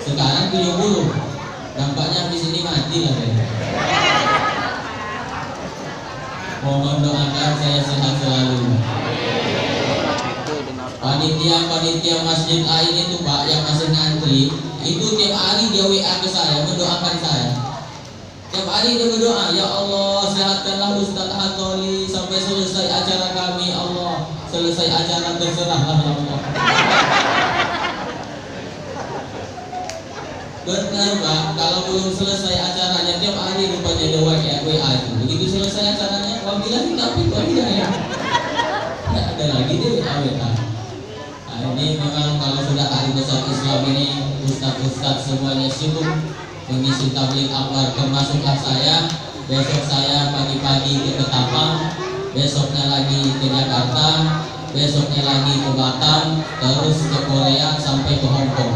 Sekarang 70. Nampaknya di sini mati lah ya. Mohon doakan saya sehat selalu. Panitia masjid lain itu Pak yang masih ngantri, itu tiap hari dia WA ke saya mendoakan saya. Tiap hari dia berdoa, ya Allah sehatkanlah Ustadz Hatoli sampai selesai acara kami, Allah selesai acara terserahlah ya Allah. Benar Pak, kalau belum selesai acaranya tiap hari rupanya dia WA itu. Begitu selesai acaranya, wabillahi taufiq wal hidayah. Tidak ada lagi dia WA. Nah, ini memang kalau sudah hari besar Islam ini, ustadz semuanya sibuk mengisi tabligh akbar, termasuklah saya. Besok saya pagi-pagi ke Ketapang, besoknya lagi ke Jakarta, besoknya lagi ke Batam, terus ke Korea sampai ke Hong Kong.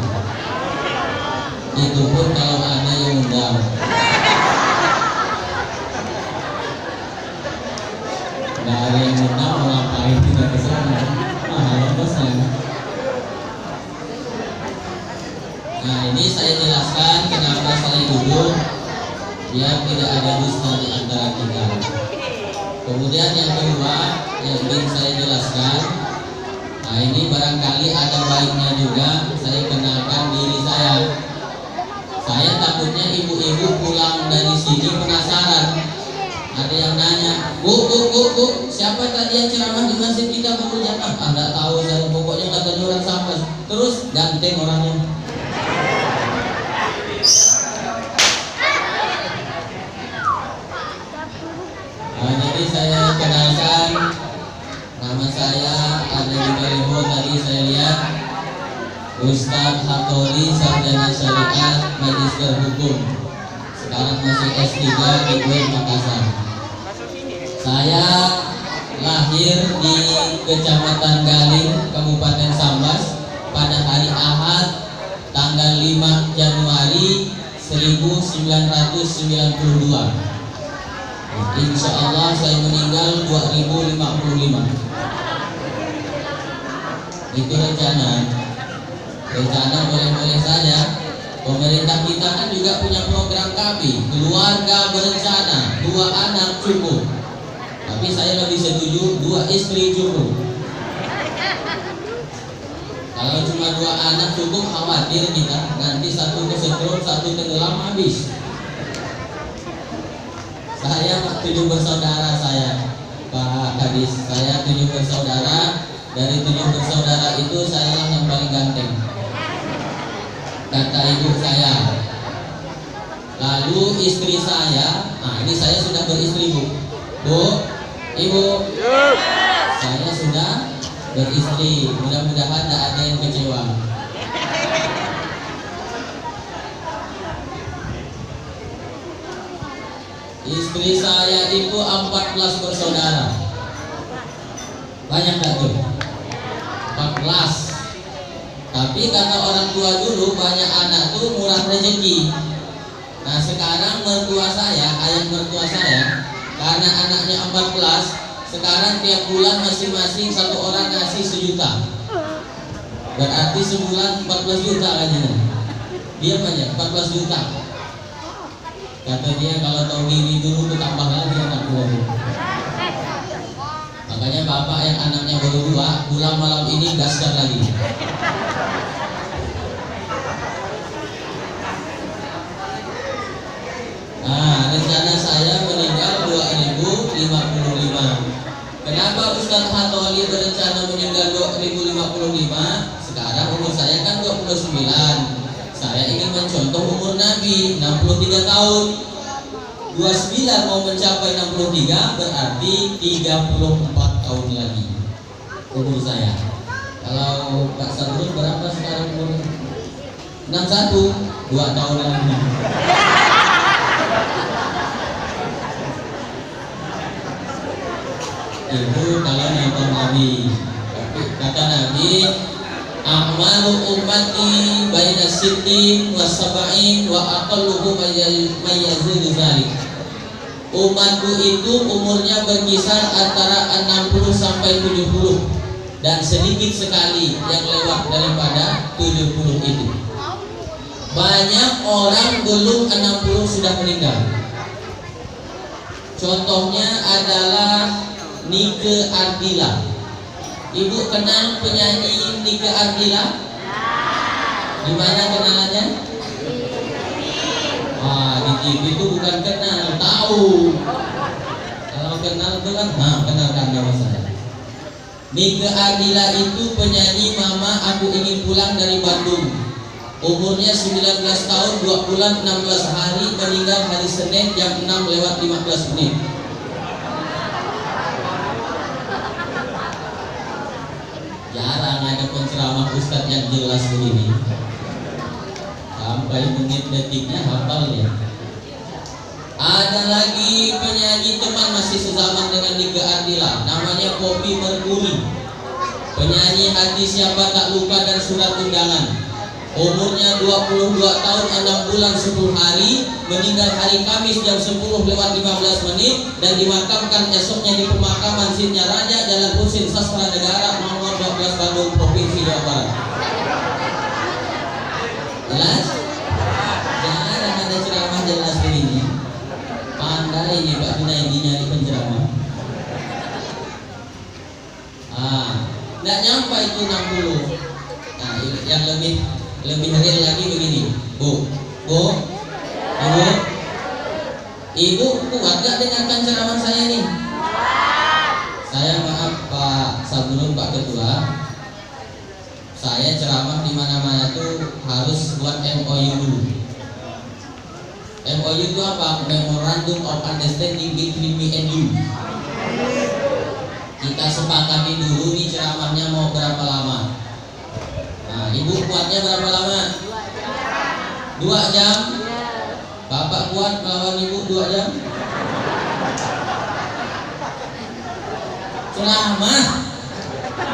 Itu pun kalau ada yang undang. Nggak ada yang undang, mau ngapain kita ke sana? Mahal bosnya. Nah, ini saya jelaskan kenapa saya duduk biar tidak ada dusta di antara kita. Kemudian yang kedua yang ingin saya jelaskan, nah ini barangkali ada baiknya juga saya kenalkan diri saya. Saya takutnya ibu-ibu pulang dari sini penasaran. Ada yang nanya, Bu, siapa tadi yang ceramah di masjid kita baru jamaah? Nggak tahu saya, pokoknya katanya orang Sambas. Terus ganteng orangnya. Nah, jadi saya kenalkan, nama saya ada di Baliho tadi saya lihat, Ustadz Hatoli, sarjana syariat, magister hukum. Sekarang masih S3 di UIN Makassar. Saya lahir di Kecamatan Galing, Kabupaten Sambas pada hari Ahad tanggal 5 Januari 1992. Insya Allah saya meninggal 2055. Itu rencana boleh-boleh saja. Pemerintah kita kan juga punya program KB, keluarga berencana, 2 anak cukup. Tapi saya lebih setuju 2 istri cukup. Kalau cuma 2 anak cukup, khawatir kita nanti satu kesetrum, satu tenggelam habis. Saya 7 bersaudara saya, Pak Kadis. Saya 7 bersaudara. Dari 7 bersaudara itu saya lah yang paling ganteng, kata ibu saya. Lalu istri saya, nah ini saya sudah beristri Bu, Ibu, saya sudah beristri. Mudah-mudahan tidak ada yang kecewa. Istri saya itu 14 bersaudara. Banyak gak tuh? 14. Tapi kata orang tua dulu, banyak anak tuh murah rezeki. Nah sekarang mertua saya, ayah mertua saya, karena anaknya 14, sekarang tiap bulan masing-masing satu orang ngasih 1 juta. Berarti sebulan 14 juta gajinya. Dia banyak 14 juta. Kata dia kalau tahu diri dulu bertambah lagi anak dulu. Makanya bapak yang anaknya baru 2 pulang malam ini gaskan lagi. Nah, rencana saya meninggal 2055. Kenapa Ustadz Hatoli berencana meninggal 2055? Sekarang umur saya kan 29. Saya ingin mencontoh umur Nabi 63 tahun. 29 mau mencapai 63 berarti 34 tahun lagi umur saya. Kalau Pak Sadrul berapa sekarang umur? 61, 2 tahun lagi. Itu kalau nonton Nabi. Kata Nabi, a'malu ummati baina sittin wa sab'in wa aqalluhu mayyazidu dzalik. Umatku itu umurnya berkisar antara 60 sampai 70 dan sedikit sekali yang lewat daripada 70 itu. banyak orang belum 60 sudah meninggal. Contohnya adalah Nike Ardila. Ibu kenal penyanyi Nike Ardila? Di mana kenalannya? Wah, di TV itu bukan kenal, tahu. Kalau kenal itu kan, kenalkan nama saya. Nike Ardila itu penyanyi Mama Aku Ingin Pulang dari Bandung. Umurnya 19 tahun, 2 bulan 16 hari, meninggal hari Senin jam 6:15. Jarang ada penceramah ustadz yang jelas begini. Sampai menit detiknya hafal ya. Ada lagi penyanyi teman masih sezaman dengan Nike Ardila, namanya Poppy Mercury. Penyanyi Hati Siapa Tak Lupa dan Surat Undangan. Umurnya 22 tahun 6 bulan 10 hari, meninggal hari Kamis jam 10:15 dan dimakamkan esoknya di pemakaman Sidnya Raja Jalan Husin Sastra Negara nomor 12 Bandung, Provinsi Jawa Barat. Jelas? Jarang ada ceramah jelas begini. Pandai ini Pak Junaidi nyari penceramah. Nggak nyampe itu 60. Nah, yang lebih real lagi begini, Bu, Ibu kuat gak dengarkan ceramah saya nih? Saya maaf Pak Sabunun, Pak Ketua, saya ceramah di mana-mana tuh harus buat MOU dulu. MOU itu apa? Memorandum of Understanding between me and you. Kita sepakati dulu nih ceramahnya mau berapa lama. Nah, Ibu kuatnya berapa lama? 2 jam. Bapak kuat melawan Ibu 2 jam? Ceramah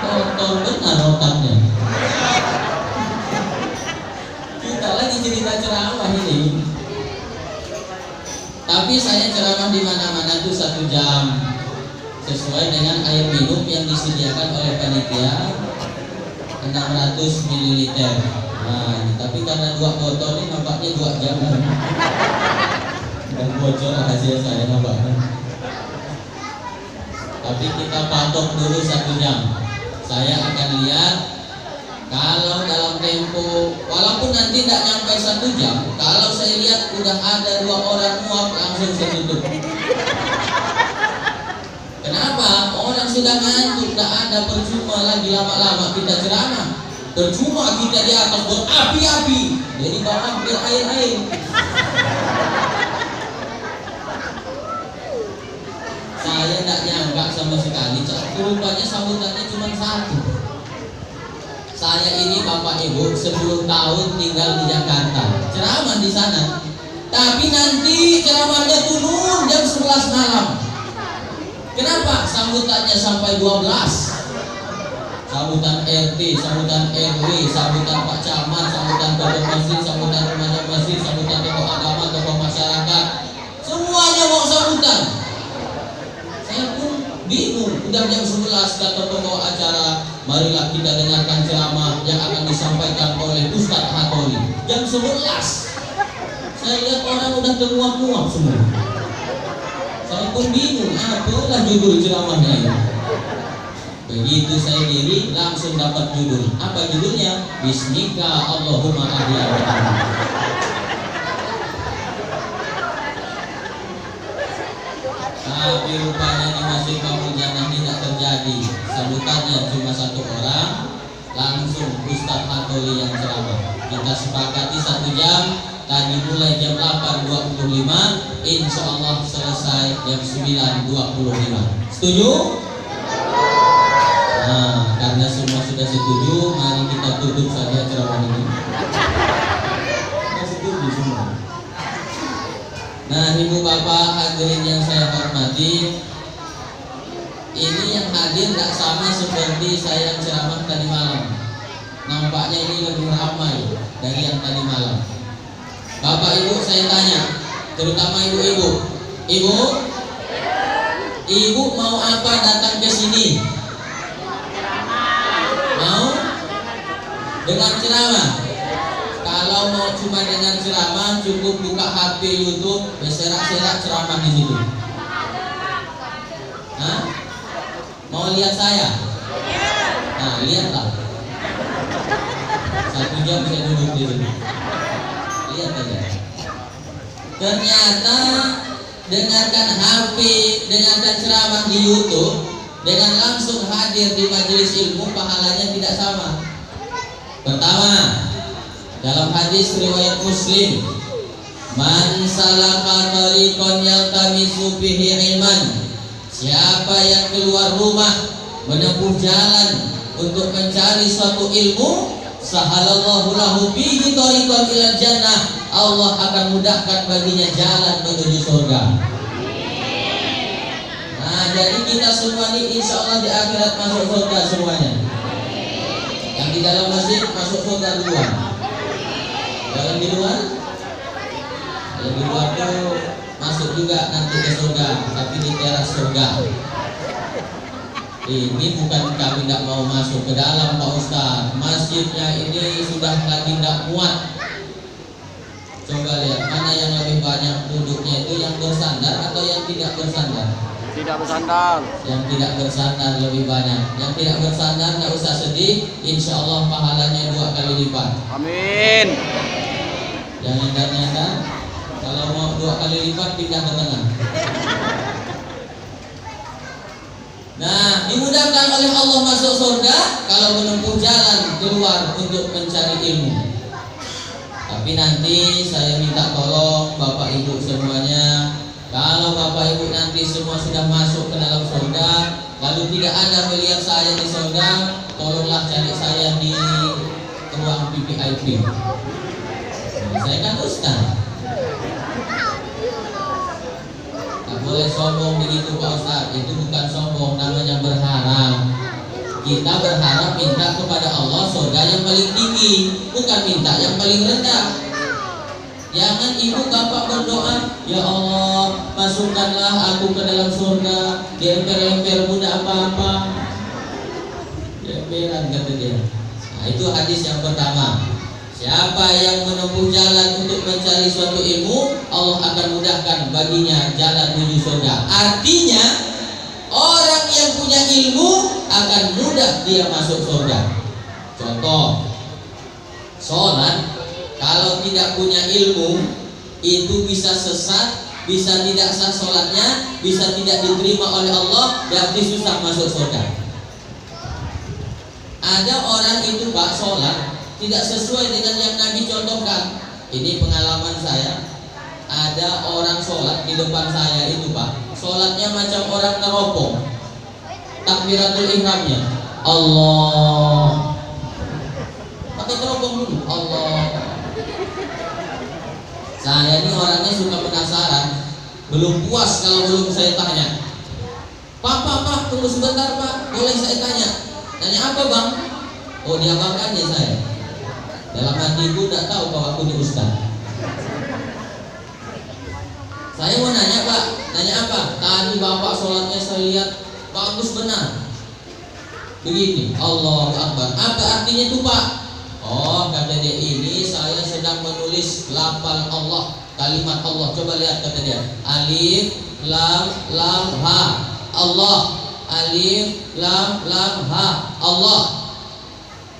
kotor benar otaknya. Kita lagi cerita ceramah ini. Tapi saya ceramah di mana-mana tuh 1 jam, sesuai dengan air minum yang disediakan oleh panitia 600 ml. Nah, tapi karena 2 botol ini nampaknya 2 jam. Dan bocor rahasia saya nampaknya. Tapi kita patok dulu 1 jam. Saya akan lihat kalau dalam tempo, walaupun nanti tidak nyampe 1 jam, kalau saya lihat udah ada 2 orang muak, langsung saya tutup. Kenapa? Orang sudah ngantuk, tidak ada, percuma lagi lama-lama kita ceramah. Percuma kita di atas berapi-api, jadi bawah berair-air. Saya tidak nyangka sama sekali, rupanya sambutannya cuma 1. Saya ini Bapak Ibu 10 tahun tinggal di Jakarta, ceramah di sana. Tapi nanti ceramahnya turun jam 11 malam. Kenapa? Sambutannya sampai 12. Sambutan RT, sambutan RW, sambutan Pak Camat, sambutan tokoh masjid, sambutan remaja masjid, sambutan tokoh agama, tokoh masyarakat. Semuanya mau sambutan. Saya pun bingung. Udah jam 11 kata pembawa acara, marilah kita dengarkan ceramah yang akan disampaikan oleh Ustadz Hattori. Jam 11. Saya lihat orang udah termuak-muak semua. Saya pun bingung, apalah judul ceramahnya ini. Begitu saya diri langsung dapat judul. Apa judulnya? Bismika Allahumma ahya wa amin. Tapi rupanya di Masjid Bangun Jannah tidak terjadi. Sambutannya cuma 1 orang, langsung Ustadz Hattori yang ceramah. Kita sepakati 1 jam. Tadi mulai jam 8.25, insya Allah selesai jam 9.25. Setuju? Nah, karena semua sudah setuju, mari kita tutup saja ceramah ini. Kita setuju semua. Nah, Ibu Bapak hadirin yang saya hormati, ini yang hadir tidak sama seperti saya yang ceramah tadi malam. Nampaknya ini lebih ramai dari yang tadi malam. Bapak Ibu saya tanya, terutama ibu-ibu, ibu mau apa datang ke sini? Mau? Dengan ceramah. Kalau kalau mau cuma dengar ceramah cukup buka HP YouTube, berserak-serak ceramah di situ. Hah? Mau lihat saya? Nah, lihatlah. 1 jam bisa duduk di sini. Lihat aja. Ternyata dengarkan HP, dengarkan ceramah di YouTube, dengan langsung hadir di majelis ilmu pahalanya tidak sama. Pertama, dalam hadis riwayat Muslim, man salaka tariqan yaltamisu fihi ilman, siapa yang keluar rumah menempuh jalan untuk mencari suatu ilmu, sahalallahu lahu bihi tariqan ilal jannah, Allah akan mudahkan baginya jalan menuju surga. Nah, jadi kita semua ini insya Allah di akhirat masuk surga semuanya. Yang di dalam masjid masuk surga duluan. Yang di luar tuh masuk juga nanti ke surga, tapi di teras surga. Ini bukan kami tidak mau masuk ke dalam Pak Ustaz. Masjidnya ini sudah lagi tidak muat. Coba lihat mana yang lebih banyak duduknya, itu yang bersandar atau yang tidak bersandar? Tidak bersandar. Yang tidak bersandar lebih banyak. Yang tidak bersandar nggak usah sedih, insya Allah pahalanya 2 kali lipat. Amin. Jangan nyandar-nyandar. Kalau mau 2 kali lipat pindah ke tengah. Nah, dimudahkan oleh Allah masuk surga kalau menempuh jalan keluar untuk mencari ilmu. Tapi nanti saya minta tolong Bapak Ibu semuanya, kalau Bapak Ibu nanti semua sudah masuk ke dalam surga, lalu tidak ada melihat saya di surga, tolonglah cari saya di ruang VIP. Saya kan Ustaz. Tak boleh sombong begitu Pak Ustaz. Itu bukan sombong, namanya berharap. Kita berharap minta kepada Allah surga yang paling tinggi, bukan minta yang paling rendah. Jangan ibu bapak berdoa, ya Allah masukkanlah aku ke dalam surga, di emper-emper muda apa-apa. Emperan kata dia. Nah, itu hadis yang pertama. Siapa yang menempuh jalan untuk mencari suatu ilmu, Allah akan mudahkan baginya jalan menuju surga. Artinya orang yang punya ilmu akan mudah dia masuk surga. Contoh, sholat kalau tidak punya ilmu itu bisa sesat, bisa tidak sah sholatnya, bisa tidak diterima oleh Allah, berarti susah masuk surga. Ada orang itu Pak sholat tidak sesuai dengan yang Nabi contohkan. Ini pengalaman saya. Ada orang sholat di depan saya itu Pak, sholatnya macam orang neropong. Takbiratul ihramnya Allah, pakai teropong dulu Allah. Saya ini orangnya suka penasaran, belum puas kalau belum saya tanya. Pak, tunggu sebentar Pak, boleh saya tanya? Tanya apa Bang? Oh, diapakannya saya. Dalam hatiku tidak tahu kalau aku ini ustaz. Saya mau nanya Pak, nanya apa? Tadi Bapak sholatnya saya lihat bagus benar. Begini, Allahu Akbar. Apa artinya itu Pak? Oh, kata dia, ini saya sedang menulis lafal Allah, kalimat Allah. Coba lihat, kata dia. Alif, lam, ha. Allah. Alif, lam, ha. Allah.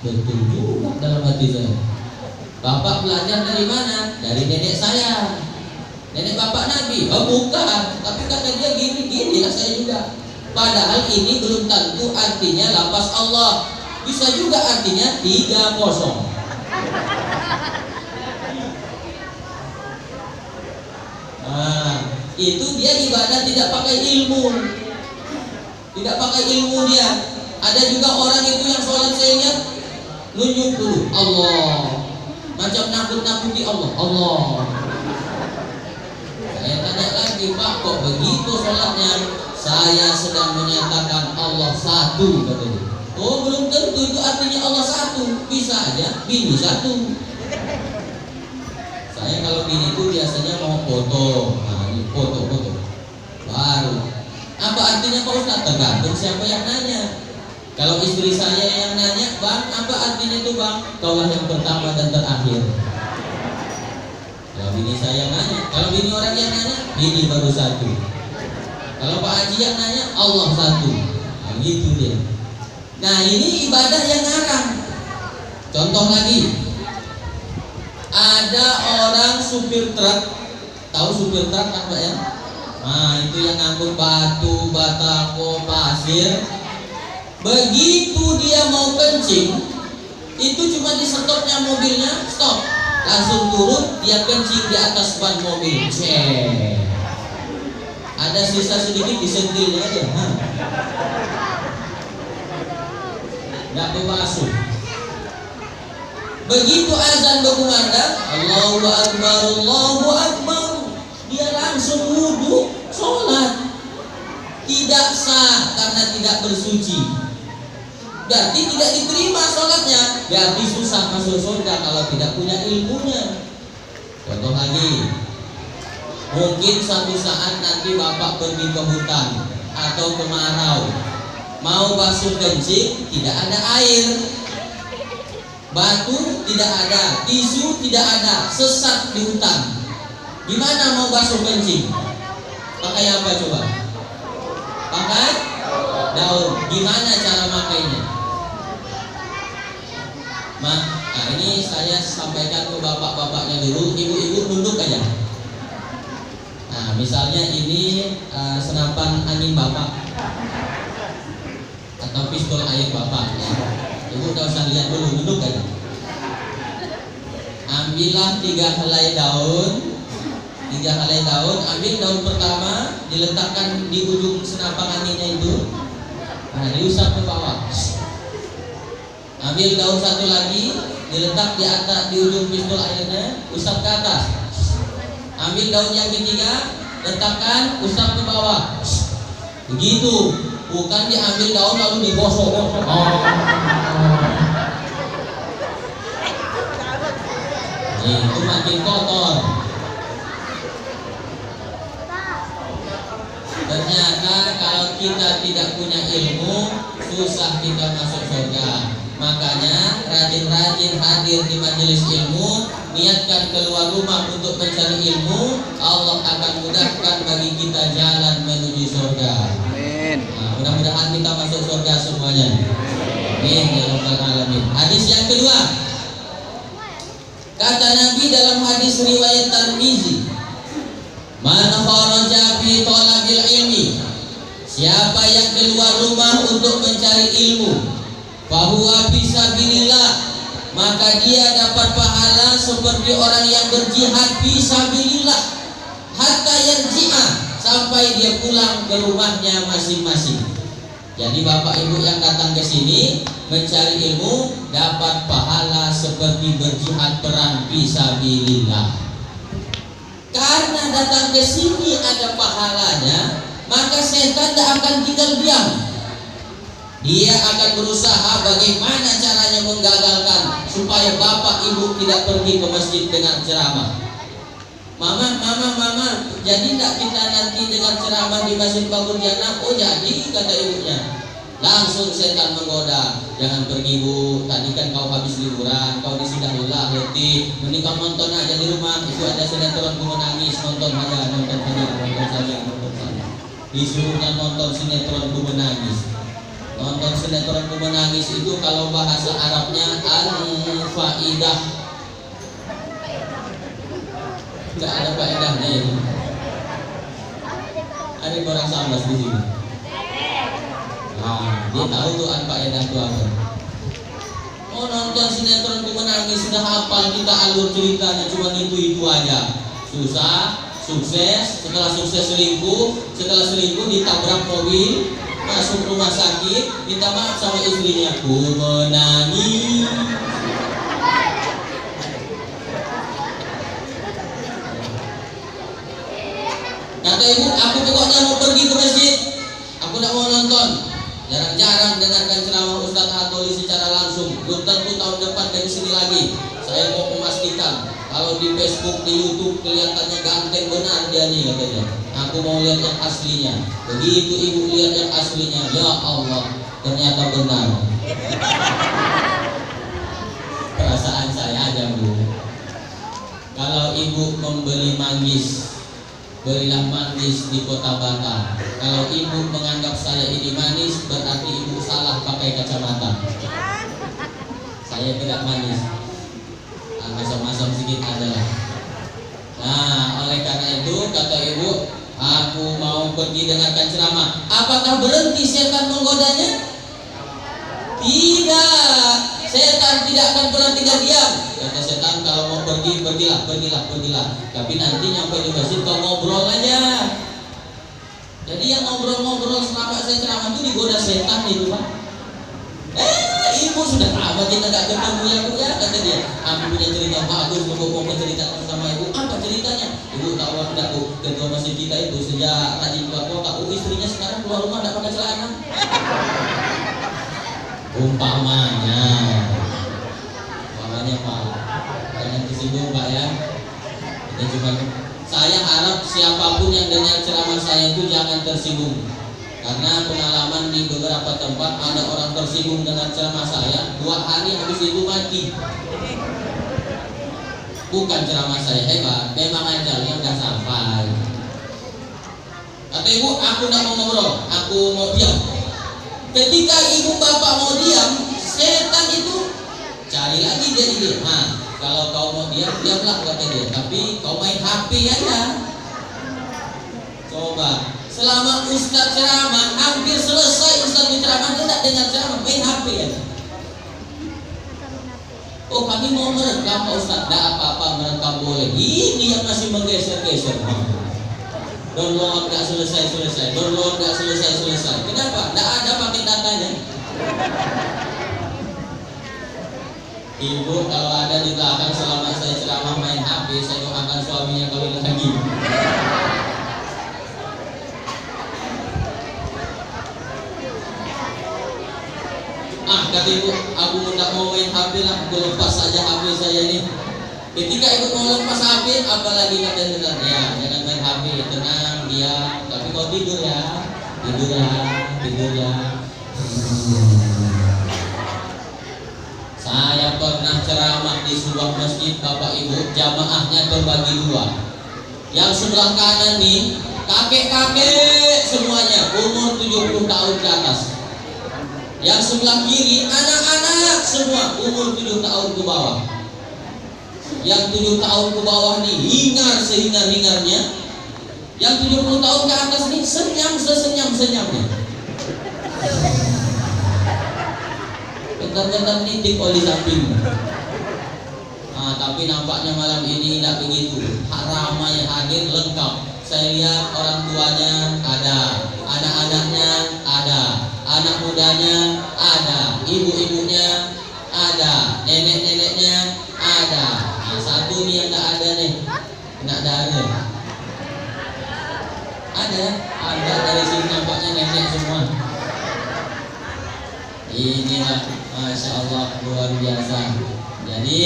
Betul juga dalam hati saya. Bapak belajar dari mana? Dari nenek saya. Nenek bapak Nabi? Oh bukan. Tapi kata dia gini lah saya juga. Padahal ini belum tentu artinya lafaz Allah. Bisa juga artinya 30. Nah, itu dia ibadah tidak pakai ilmu. Tidak pakai ilmu dia. Ada juga orang itu yang sholat saya lihat nunjuk dulu Allah, macam nakut-nakuti Allah. Saya tanya lagi, Pak, kok begitu sholatnya? Saya sedang menyatakan Allah satu, katanya. Oh, belum tentu itu artinya Allah satu. Bisa aja bini satu. Saya kalau bini itu biasanya mau foto. Nah, ini foto baru. Apa artinya Pak Ustaz? Tergantung siapa yang nanya. Kalau istri saya yang nanya, Bang, apa artinya itu Bang? Kaulah yang pertama dan terakhir. bini saya nanya. Kalau bini orang yang nanya, bini baru satu. Kalau Pak Haji yang nanya, Allah satu. Nah, gitu dia. Nah, ini ibadah yang ngarang. Contoh lagi, ada orang supir truk. Tahu supir truk kan Pak ya? Nah, itu yang ngangkut batu, batako, pasir. Begitu dia mau kencing, itu cuma di stopnya mobilnya, stop. Langsung turun, dia kencing di atas ban mobil. Cek. Ada sisa sedikit disentilnya aja. Nggak berbasuh. Begitu azan berkumandang, Allahu Akbar, Allahu Akbar, dia langsung wudhu, sholat. Tidak sah karena tidak bersuci. Berarti tidak diterima sholatnya. Berarti susah masuk surga kalau tidak punya ilmunya. Contoh lagi, mungkin suatu saat nanti bapak pergi ke hutan atau kemarau, mau basuh kencing, tidak ada air, batu tidak ada, tisu tidak ada, sesat di hutan. Gimana mau basuh kencing? Pakai apa coba? Pakai daun. Gimana cara makainya? Nah, ini saya sampaikan ke bapak-bapaknya dulu. Ibu-ibu nunduk aja. Nah, misalnya ini senapan angin bapak atau pistol air bapak ya. Ibu gak usah lihat dulu, nunduk aja. Ambillah 3 helai daun. 3 helai daun, ambil daun pertama, diletakkan di ujung senapan anginnya itu. Nah, diusap ke bawah. Ambil daun satu lagi, diletak di atas di ujung pistol airnya, usap ke atas. Ambil daun yang ketiga, letakkan, usap ke bawah. Begitu, bukan diambil daun lalu digosok-gosok. Itu makin kotor. Ternyata kalau kita tidak punya ilmu, susah kita masuk surga. Makanya rajin-rajin hadir di majelis ilmu, niatkan keluar rumah untuk mencari ilmu, Allah akan mudahkan bagi kita jalan menuju surga. Amin. Nah, mudah-mudahan kita masuk surga semuanya. Amin ya rabbal alamin. Hadis yang kedua, kata Nabi dalam hadis riwayat Tirmizi, man kharaja fi talabil ilmi, siapa yang keluar rumah untuk mencari ilmu, fahuwa fisabilillah, maka dia dapat pahala seperti orang yang berjihad fisabilillah, hatta yarji'a, sampai dia pulang ke rumahnya masing-masing. Jadi bapak ibu yang datang ke sini mencari ilmu dapat pahala seperti berjihad perang fisabilillah. Karena datang ke sini ada pahalanya, maka setan tidak akan tinggal diam. Dia akan berusaha bagaimana caranya menggagalkan supaya bapak ibu tidak pergi ke masjid dengan ceramah. Mama, jadi tidak kita nanti dengan ceramah di Masjid Bangun Jannah? Oh jadi, kata ibunya. Langsung setan menggoda, jangan pergi bu, tadi kan kau habis liburan, kau disudahlah letih, mending kau nonton aja di rumah, itu ada sinetron ku menangis, nonton saja. Disuruhnya nonton sinetron ku menangis. Nonton sinetron ku menangis itu kalau bahasa Arabnya al-faidah, nggak ada faedahnya itu. Ada orang sambas di sini. Nah, dia tahu tuh faedah itu apa. Oh, nonton sinetron ku menangis sudah hafal kita alur ceritanya, cuma itu aja. Susah, sukses, setelah sukses selingkuh, setelah selingkuh ditabrak mobil, masuk rumah sakit, minta maaf sama istrinya, ku menangis. Kata ibu, aku pokoknya mau pergi ke masjid, aku tidak mau nonton. Jarang-jarang dengarkan ceramah Ustaz Hatoli secara langsung. Belum tentu tahun depan dari sini lagi. Saya mau memastikan kalau di Facebook, di YouTube kelihatannya ganteng benar dia nih katanya. Aku mau lihat yang aslinya. Begitu ibu lihat yang aslinya, ya Allah, ternyata benar. Perasaan saya aja bu. Kalau ibu membeli manggis, belilah manggis di kota Batam. Kalau ibu menganggap saya ini manis, berarti ibu salah pakai kacamata. Saya tidak manis. Masam-masam sedikit adalah. Nah, oleh karena itu kata ibu, aku mau pergi dengarkan ceramah. Apakah berhenti setan menggodanya? Tidak. Setan tidak akan pernah tinggal diam. Kata setan, kalau mau pergi, pergilah. Tapi nanti nyampe di masjid kau ngobrol aja. Jadi yang ngobrol-ngobrol selama saya ceramah itu digoda setan itu, Pak. Ibu sudah lama kita gak ketemu ya Bu ya, kata dia. Aku punya cerita bagus, aku mau menceritakan sama ibu. Apa ceritanya? Ibu tahu enggak Bu, ketua masjid kita itu sejak rajin keluar kota, istrinya sekarang keluar rumah enggak pakai celana. Umpamanya Pak, jangan disinggung Pak ya. Ini cuma saya harap siapapun yang dengar ceramah saya itu jangan tersinggung. Karena pengalaman di beberapa tempat ada orang tersinggung dengan ceramah saya, 2 hari habis itu mati. Bukan ceramah saya hebat, memang ajalnya udah sampai. Kata ibu, aku tidak mau ngobrol, aku mau diam. Ketika ibu bapak mau diam, setan itu cari lagi dia. Nah, kalau kau mau diam, diamlah kata dia. Tapi kau main HP aja. Coba. Selama Ustaz ceramah, hampir selesai Ustaz ceramah, dia tidak dengar ceramah, main HP ya. Oh, kami mau merekam Pak Ustaz. Tidak apa-apa, merekam boleh. Ini yang masih menggeser-geser. Download nggak selesai. Download nggak selesai. Kenapa? Tidak ada pakai datanya. Ibu kalau ada di belakang selama saya ceramah main HP, saya doakan suaminya kawin lagi. Kata ibu, aku tidak mau main HP lah, aku lepas saja HP saya ini. Ketika ibu mau lepas HP, apalagi kata dengar, ya jangan main HP, tenang dia. Tapi kau tidur ya. Saya pernah ceramah di sebuah masjid Bapak Ibu, jamaahnya terbagi 2. Yang sebelah kanan nih, kakek-kakek semuanya, umur 70 tahun ke atas. Yang sebelah kiri anak-anak semua umur 7 tahun ke bawah. Yang 7 tahun ke bawah nih hingar sehingar-hingarnya. Yang 70 tahun ke atas nih senyum sesenyum-senyumnya. Bentar-bentar nitik oli samping. Tapi nampaknya malam ini tidak begitu. Ramai hadir lengkap. Saya lihat orang tuanya ada, anak-anaknya ada, anak mudanya ada, ibu-ibunya ada, nenek-neneknya ada. Nah, satu nih yang tak ada nih, nak darah. Ada dari sini nampaknya nenek semua. Inilah, masya Allah luar biasa. Jadi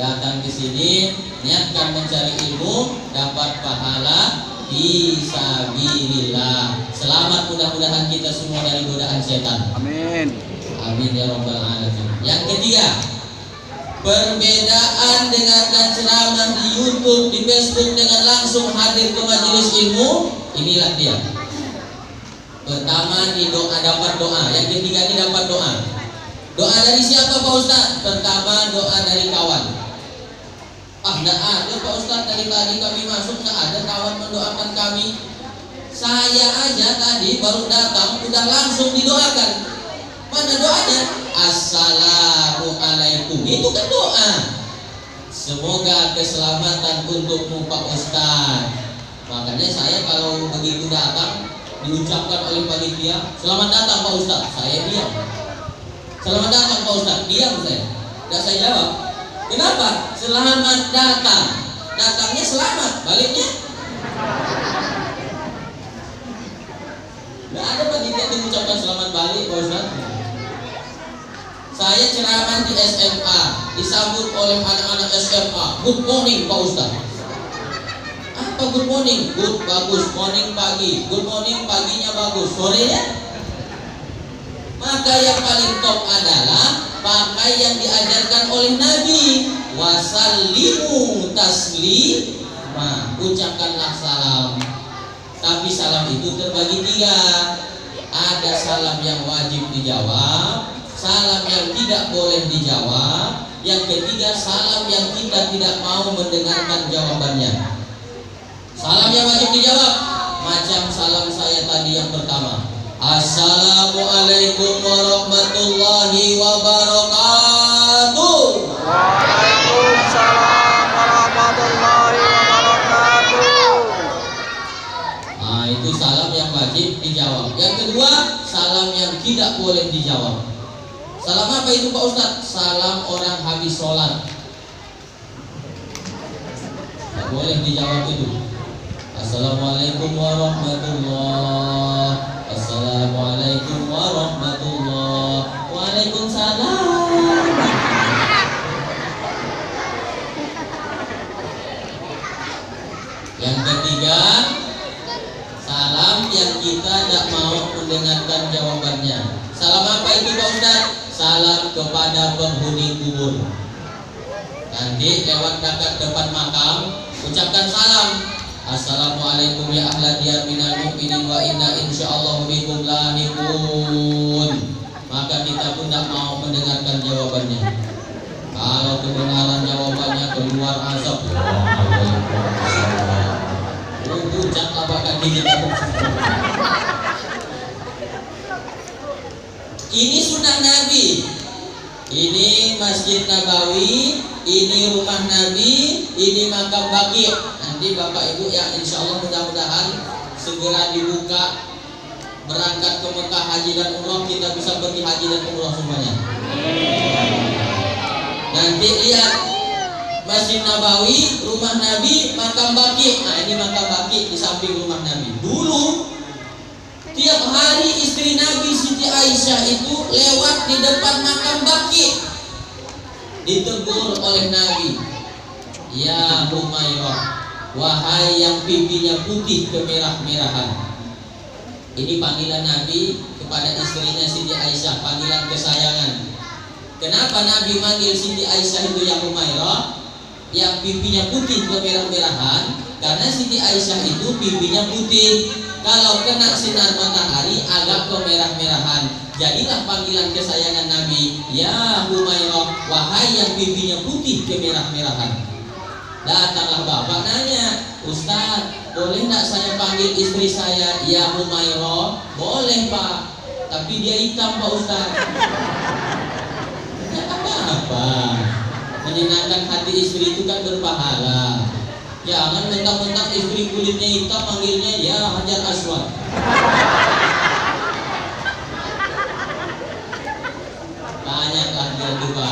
datang ke sini niatkan mencari ilmu, dapat pahala fisabilillah. Selamat mudah-mudahan kita semua dari godaan setan. Amin. Amin ya rabbal alamin. Yang ketiga, perbedaan dengarkan ceramah di YouTube, di Facebook dengan langsung hadir ke majelis ilmu, inilah dia. Pertama di doa dapat doa, yang ketiga ini dapat doa. Doa dari siapa Pak Ustaz? Pertama doa dari kawan. Tidak ada Pak Ustaz, tadi kami masuk tidak ada kawan mendoakan kami. Saya aja tadi baru datang udah langsung didoakan. Mana doanya? Assalamualaikum. Itu kan doa. Semoga keselamatan untukmu Pak Ustaz. Makanya saya kalau begitu datang diucapkan oleh panitia, selamat datang Pak Ustaz, saya diam. Selamat datang Pak Ustaz, diam saya. Tidak saya jawab. Kenapa? Selamat datang. Datangnya selamat, baliknya nggak ada panitia mengucapkan selamat balik Pak Ustaz. Saya ceramah di SMA, disambut oleh anak-anak SMA. Good morning Pak Ustaz. Apa good morning? Good, bagus. Morning pagi. Good morning paginya bagus. Sorenya? Maka yang paling top adalah pakai yang diajarkan oleh Nabi. Wasallimu taslim. muslimah, ucapkanlah salam. Tapi salam itu terbagi 3. Ada salam yang wajib dijawab, salam yang tidak boleh dijawab, yang ketiga salam yang kita tidak mau mendengarkan jawabannya. Salam yang wajib dijawab, macam salam saya tadi yang pertama, Assalamualaikum warahmatullahi wabarakatuh. Waalaikumsalam warahmatullahi wabarakatuh. Nah, itu salam yang wajib dijawab. Yang kedua, salam yang tidak boleh dijawab. Salam apa itu Pak Ustadz? Salam orang habis sholat, tidak boleh dijawab itu. Assalamualaikum warahmatullahi. Assalamualaikum warahmatullahi. Waalaikumsalam. Yang ketiga, salam yang kita tidak mau mendengarkan jawabannya. Salam apa itu Pak Ustaz? Salam kepada penghuni kubur. Nanti lewat dekat makam, ucapkan salam. Assalamualaikum ya ahla diyar minal mu'minin wa inna insyaallah bikum lahiqun. Maka kita pun tidak mau mendengarkan jawabannya. Kalau kebenaran jawabannya keluar azab, ucaplah bakal gigit. Ini sunnah Nabi. Ini Masjid Nabawi, ini rumah Nabi, ini makam Baqi. Nanti Bapak Ibu ya insya Allah mudah-mudahan segera dibuka, berangkat ke Mekah haji dan umroh, kita bisa pergi haji dan umroh semuanya. Nanti lihat Masjid Nabawi, rumah Nabi, makam Baqi. Nah ini makam Baqi di samping rumah Nabi. Dulu tiap hari istri Nabi Siti Aisyah itu lewat di depan makam Baqi, ditegur oleh Nabi, ya Humairah, wahai yang pipinya putih kemerah-merahan. Ini panggilan Nabi kepada istrinya Siti Aisyah, panggilan kesayangan. Kenapa Nabi manggil Siti Aisyah itu ya Humairah, yang pipinya putih kemerah-merahan? Karena Siti Aisyah itu pipinya putih, kalau kena sinar matahari agak kemerah-merahan. Jadilah panggilan kesayangan Nabi, ya Humairah, wahai yang pipinya putih kemerah-merahan. Datanglah bapak nanya, Ustaz, boleh nggak saya panggil istri saya ya Humairah? Boleh Pak, tapi dia hitam Pak Ustaz. Ya apa-apa, menyenangkan hati istri itu kan berpahala. Jangan mentang-mentang istri kulitnya hitam manggilnya ya Hajar Aswad. Banyaklah dia juga.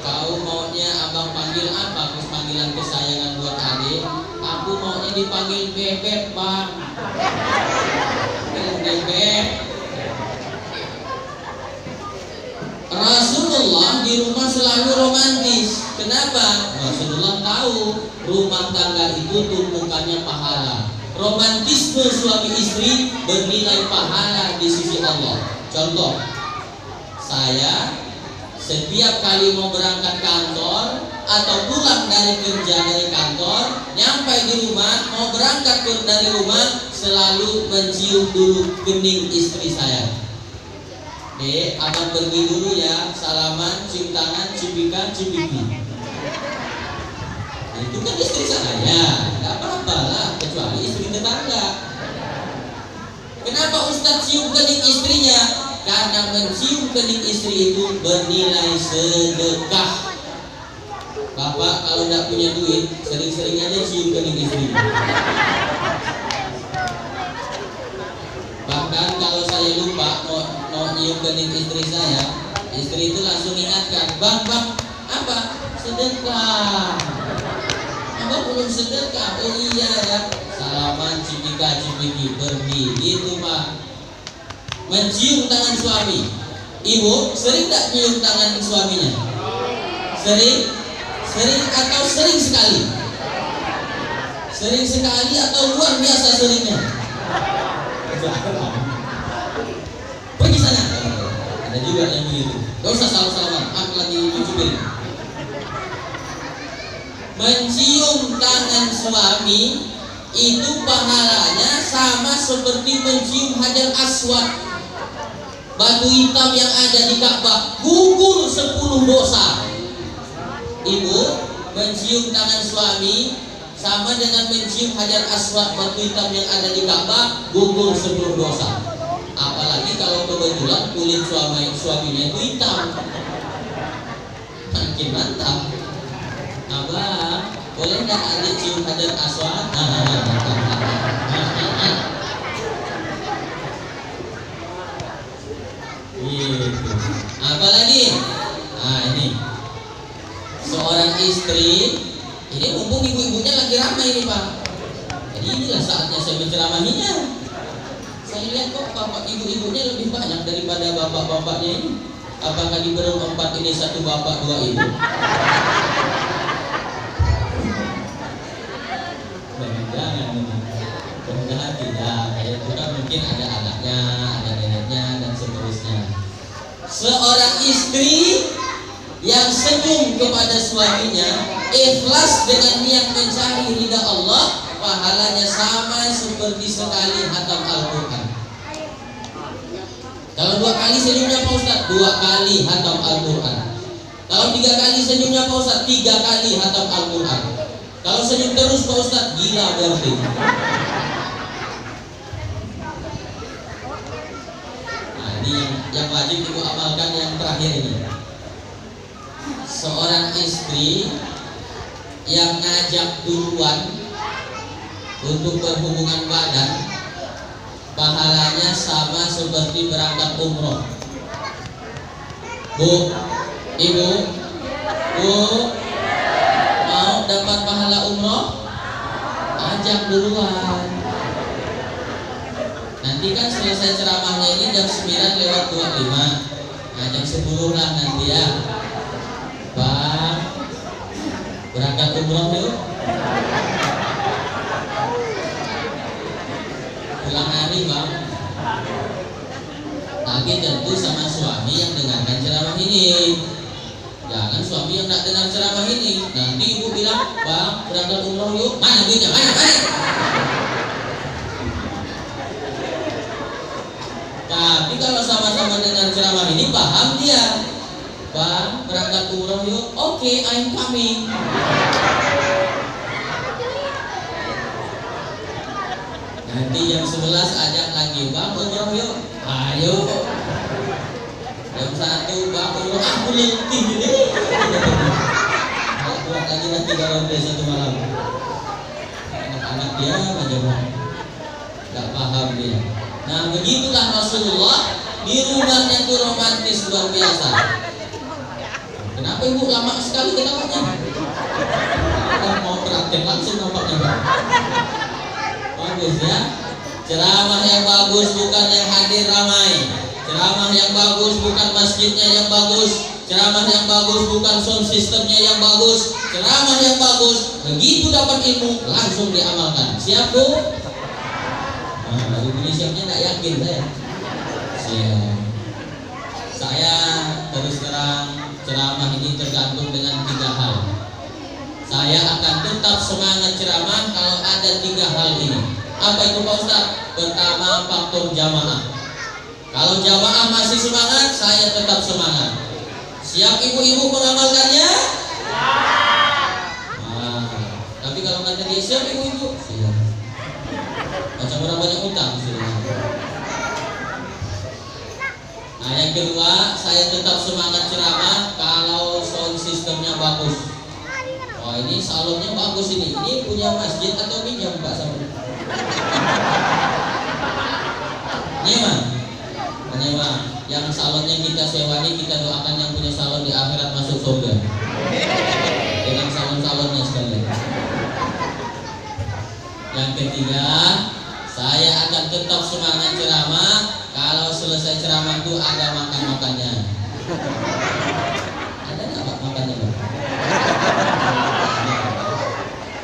Kau maunya abang panggil apa? Panggilan kesayangan buat adik. Aku maunya dipanggil bebek Bang. Bebek. Rasulullah di rumah selalu romantis. Kenapa? Rasulullah tahu rumah tangga itu tumpukannya pahala. Romantisme suami istri bernilai pahala di sisi Allah. Contoh, saya setiap kali mau berangkat kantor atau pulang dari kerja dari kantor, nyampe di rumah mau berangkat dari rumah, selalu mencium dulu kening istri saya. Abang pergi dulu ya, salaman, cium tangan, cipika, cipiki. Itu kan istri saya, nggak apa-apa lah, kecuali istri tetangga. Kenapa Ustadz cium kening istrinya? Karena mencium kening istri itu bernilai sedekah. Bapak kalau nggak punya duit, sering-sering aja cium kening istri. Bahkan kalau saya lupa mau nyium kening istri saya, istri itu langsung ingatkan, bang, apa? Sedekah. Abang belum sedekah. Oh iya ya. Salaman, cipika, cipiki, pergi. Gitu Pak. Mencium tangan suami. Ibu sering tak nyium tangan suaminya? Sering? Sering atau sering sekali? Sering sekali atau luar biasa seringnya? Pergi sana. Ada juga yang begitu. Gak usah salam-salaman. Aku lagi cuci piring. mencium tangan suami itu pahalanya sama seperti mencium Hajar Aswad, batu hitam yang ada di Ka'bah, gugur 10 dosa. Ibu mencium tangan suami sama dengan mencium Hajar Aswad, batu hitam yang ada di Ka'bah, gugur 10 dosa. Apalagi kalau kebetulan kulit suaminya itu hitam, makin mantap. Abang, boleh nggak adik cium Hajar Aswad? Gitu. Apalagi? Nah ini seorang istri, ini mumpung ibu-ibunya lagi ramai ini Pak. Jadi inilah saatnya saya menceramahinya. Saya lihat kok bapak ibu-ibunya lebih banyak daripada bapak-bapaknya ini. Apakah di berempat ini satu bapak dua ibu? Jangan, mudah-mudahan tidak. Itu kan mungkin ada anaknya, ada neneknya dan seterusnya. Seorang istri yang senyum kepada suaminya, ikhlas dengan niat mencari ridha Allah, pahalanya sama seperti sekali hatam Al-Quran. Kalau 2 kali senyumnya Pak Ustaz, 2 kali hatam Al-Quran. Kalau 3 kali senyumnya Pak Ustaz, 3 kali hatam Al-Quran. Kalau senyum terus Pak Ustaz, gila berarti. Nah ini yang wajib ibu amalkan yang terakhir ini. Seorang istri yang ngajak duluan untuk berhubungan badan, pahalanya sama seperti berangkat umroh. Bu, ibu, mau dapat pahala umroh? Ajak duluan. Nanti kan selesai ceramahnya ini jam 9 lewat 25. Nah jam 10 lah nanti ya. Bang, berangkat umroh yuk. Pulang hari Bang. Tapi tentu sama suami yang dengarkan ceramah ini. Jangan suami yang tidak dengar ceramah ini. Nanti ibu bilang, Bang, berangkat umroh yuk. Mana duitnya? Mana? Tapi kalau sama-sama dengar ceramah ini, paham dia. Bang, berangkat umroh yuk. Oke, I'm coming. Nanti jam 11 ajak lagi, Bang, umroh yuk. Ayo. Jam 1 Bang, umroh. Aku letih ini. Buat lagi nanti dalam satu malam. Anak-anak dia aja Bang, gak paham dia. Nah begitulah Rasulullah di rumahnya itu romantis luar biasa. Kenapa ibu lama sekali ketawanya? Mau praktek langsung nampaknya Bang. Bagus ya. Ceramah yang bagus bukan yang hadir ramai. Ceramah yang bagus bukan masjidnya yang bagus. Ceramah yang bagus bukan sound systemnya yang bagus. Ceramah yang bagus, begitu dapat ilmu langsung diamalkan. Siap Bu? Nah, ini siapnya tidak yakin saya. Siap. Saya terus terang ceramah ini tergantung dengan 3 hal. Saya akan tetap semangat ceramah kalau ada 3 hal ini. Apa itu Pak Ustaz? Pertama, faktor jamaah. Kalau jamaah masih semangat, saya tetap semangat. Siap ibu-ibu mengamalkannya? Nah, tapi kalau kata dia siap ibu-ibu, siap. Macam orang banyak utang sudah. Nah yang kedua, saya tetap semangat ceramah kalau sound sistemnya bagus. Oh ini salonnya bagus ini. Ini punya masjid atau pinjam Pak Samuel? Nyewa. Menyewa. Yang salonnya kita sewa ini, kita doakan yang punya salon di akhirat masuk surga dengan salon-salonnya sekalian. Yang ketiga, saya akan tetap semangat ceramah kalau selesai ceramah itu ada makan-makannya. Ada nggak Pak makannya Pak?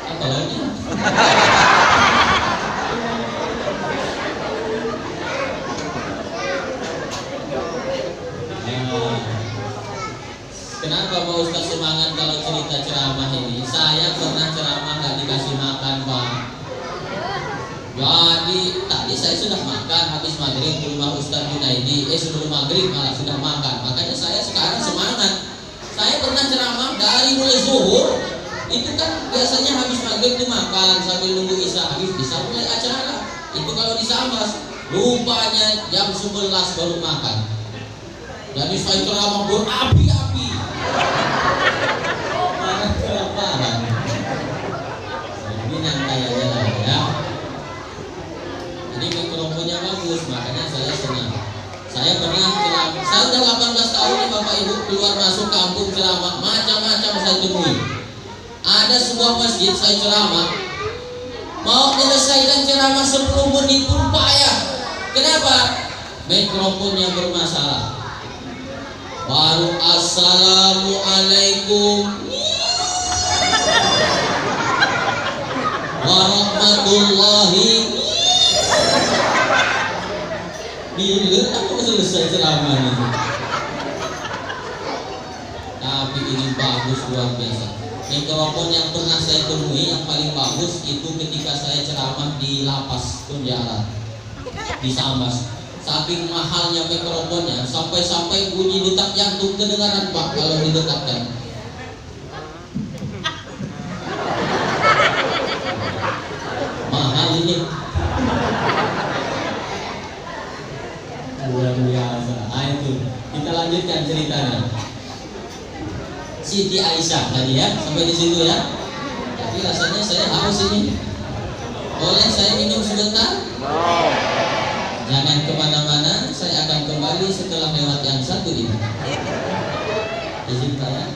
Apa lagi? Kenapa Pak Ustaz semangat kalau cerita ceramah ini? Saya saya sudah makan habis maghrib di rumah Ustaz Junaidi. Sebelum maghrib malah sudah makan. Makanya saya sekarang semangat. Saya pernah ceramah dari mulai zuhur. Itu kan biasanya habis maghrib itu makan sambil nunggu isya, habis bisa mulai acara. Itu kalau di Sambas, rupanya jam 11 baru makan. Jadi saya ceramah berapi-api. Marah kelaparan. Ini nyantai aja lah ya. Jadi mikrofonnya bagus, makanya saya senang. Saya pernah ceramah. Saya udah 18 tahun nih Bapak Ibu, keluar masuk kampung ceramah, macam-macam saya temui. Ada sebuah masjid saya ceramah, mau menyelesaikan ceramah 10 menit pun payah. Kenapa? Mikrofonnya bermasalah. Baru assalamualaikum warahmatullahi. Bila aku selesai ceramah itu. Tapi ini bagus luar biasa. Mikrofon yang pernah saya temui yang paling bagus itu ketika saya ceramah di lapas penjara di Sambas. Saking mahalnya mikrofonnya, sampai-sampai bunyi detak jantung kedengaran Pak kalau didekatkan. Mahal ini. Luar biasa. Itu kita lanjutkan ceritanya. Siti Aisyah tadi ya, sampai di situ ya. Tapi rasanya saya haus ini. Boleh saya minum sebentar? Jangan kemana-mana, saya akan kembali setelah lewat yang satu ini. Izin saya.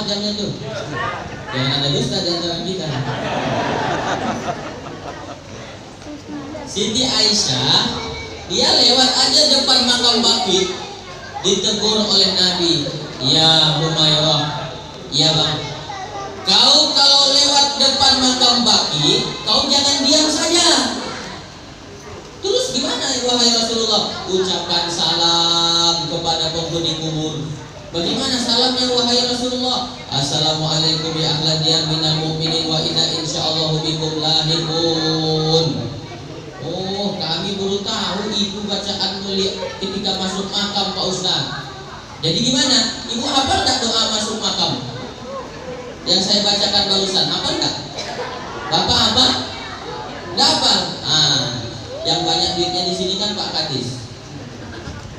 Jamnya tuh. Jangan ada dusta di antara kita. Siti Aisyah, dia lewat aja depan makam Baqi, ditegur oleh Nabi, ya Humairah, ya bang, kau kalau lewat depan makam Baqi, kau jangan diam saja. Terus gimana wahai Rasulullah? Ucapkan salam kepada penghuni kubur. Bagaimana salamnya wahai Rasulullah? Assalamualaikum ya ahla diyar minal mu'minin wa inna insyaallah bikum lahiqun. Oh, kami baru tahu itu bacaan mulia ketika masuk makam Pak Ustaz. Jadi gimana? Ibu hafal enggak doa masuk makam? Yang saya bacakan barusan, hafal enggak? Bapak apa? Enggak hafal. Yang banyak duitnya di sini kan Pak Kadis.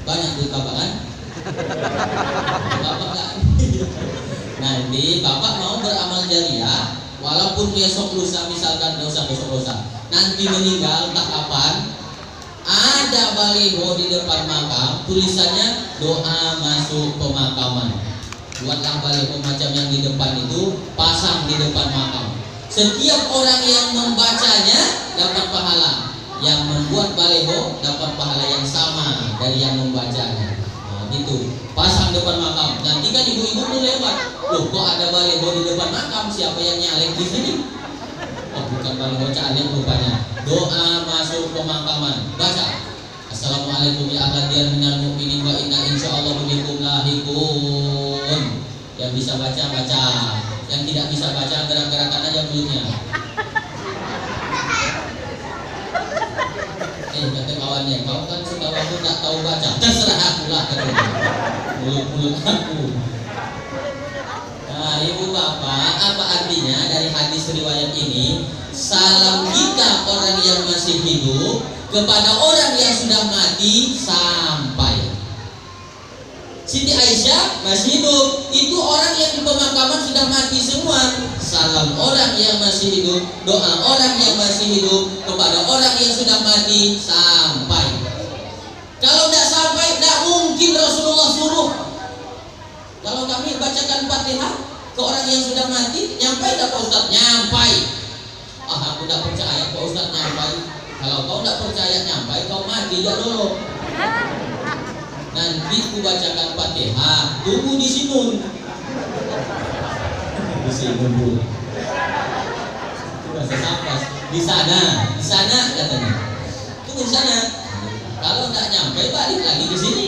Banyak duit Bapak kan? Bapak enggak. Nanti Bapak mau beramal jariah, walaupun besok lusa misalkan dosa, nanti meninggal tak kapan, ada baliho di depan makam, tulisannya doa masuk pemakaman. Buatlah baliho macam yang di depan itu, pasang di depan makam. Setiap orang yang membacanya dapat pahala, yang membuat baliho dapat pahala yang sama dari yang membacanya. Gitu, pasang depan makam. Nanti kan ibu-ibu tuh lewat, loh kok ada baliho di depan makam, siapa yang nyalek di sini? Oh, bukan baliho caleg rupanya. Doa masuk pemakaman. Baca. Assalamualaikum ya ahla diyar minal mu'minin wa inna insyaallah bikum lahiqun. Yang bisa baca baca, yang tidak bisa baca gerak-gerakan aja mulutnya. Kata kawannya, kau kan sekawan aku tak tahu baca. Terserah aku lah katanya. Mulut aku. Nah, ibu bapak, apa artinya dari hadis riwayat ini? Salam kita orang yang masih hidup kepada orang yang sudah mati sampai. Siti Aisyah masih hidup, itu orang yang di pemakaman sudah mati semua. Salam orang yang masih hidup, doa orang yang masih hidup kepada orang yang sudah mati sampai. Kalau tidak sampai, tidak mungkin Rasulullah suruh. Kalau kami bacakan Fatihah ke orang yang sudah mati, nyampai tak Pak Ustaz? Nyampai. Aku tidak percaya Pak Ustaz nyampai. Kalau kau tidak percaya nyampai, kau mati ya dulu. Nanti ku bacakan Fatihah, tunggu di Sinun. Di Sinun dulu. Bahasa Sambas. Di sana katanya. Tunggu di sana. Kalau tidak nyampe balik lagi ke sini.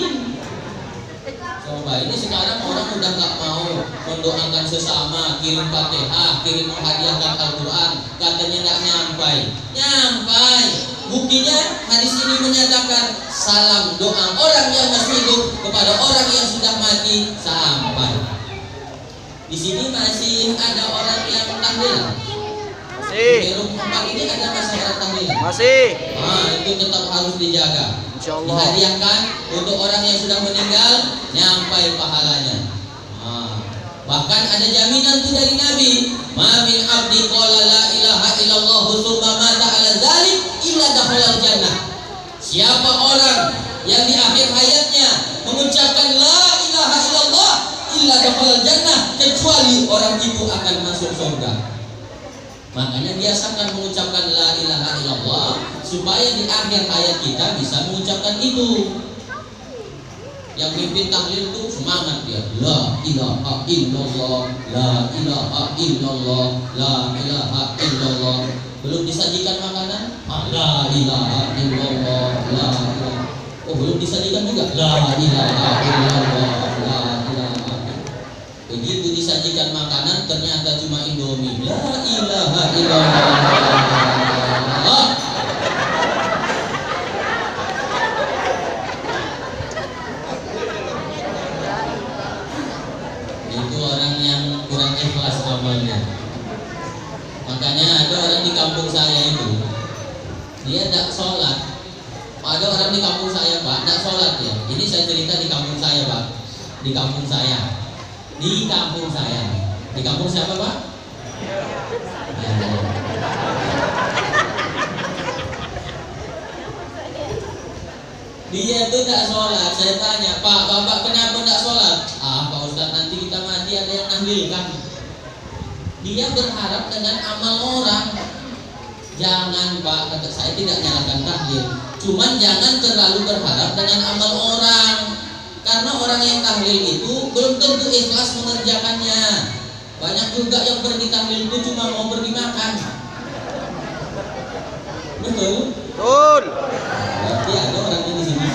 Coba ini sekarang orang udah nggak mau mendoakan sesama, kirim Fatihah, kirim menghadiahkan Al-Quran, katanya nggak nyampai. Nyampai. Buktinya hadis ini menyatakan salam doa orang yang masih hidup kepada orang yang sudah mati sampai. Di sini masih ada orang yang tahlilan. Di rumah Pak ini ada masyarakat tahlilan. Masih. Nah, itu tetap harus dijaga. Insyaallah. Dihadiahkan untuk orang yang sudah meninggal, nyampai pahalanya. Bahkan ada jaminan tuh dari Nabi, ma min abdi qala la ilaha illallah tsumma mata ala dzalik illa dakhalal jannah. Siapa orang yang di akhir hayatnya mengucapkan la ilaha illallah illa dakhalal jannah, kecuali orang itu akan masuk surga. Makanya biasakan mengucapkan la ilaha illallah supaya di akhir hayat kita bisa mengucapkan itu. Yang mimpin tahlil itu semangat dia, la ilaha illallah, la ilaha illallah, la ilaha illallah. Belum disajikan makanan, la ilaha illallah, la ilaha. Oh, belum disajikan juga, la ilaha illallah, la ilaha. Begitu disajikan makanan ternyata cuma Indomie, la ilaha illallah. Itu orang yang kurang ikhlas amalnya. Makanya ada orang di kampung saya itu, dia tidak sholat. Ada orang di kampung saya, Pak, tidak sholat ya. Ini saya cerita di kampung saya, Pak. Di kampung saya. Di kampung saya. Di kampung siapa, Pak? Dia itu tidak sholat. Saya tanya, Pak, Bapak kenapa tidak sholat? Pak Ustadz, nanti kita mati ada yang nahlilkan. Dia berharap dengan amal orang. Jangan, Pak, kata saya tidak nyalakan tahlil. Cuman jangan terlalu berharap dengan amal orang. Karena orang yang tahlil itu belum tentu ikhlas mengerjakannya. Banyak juga yang pergi tahlil itu cuma mau pergi makan. Betul? Betul. Berarti ada orang di sini.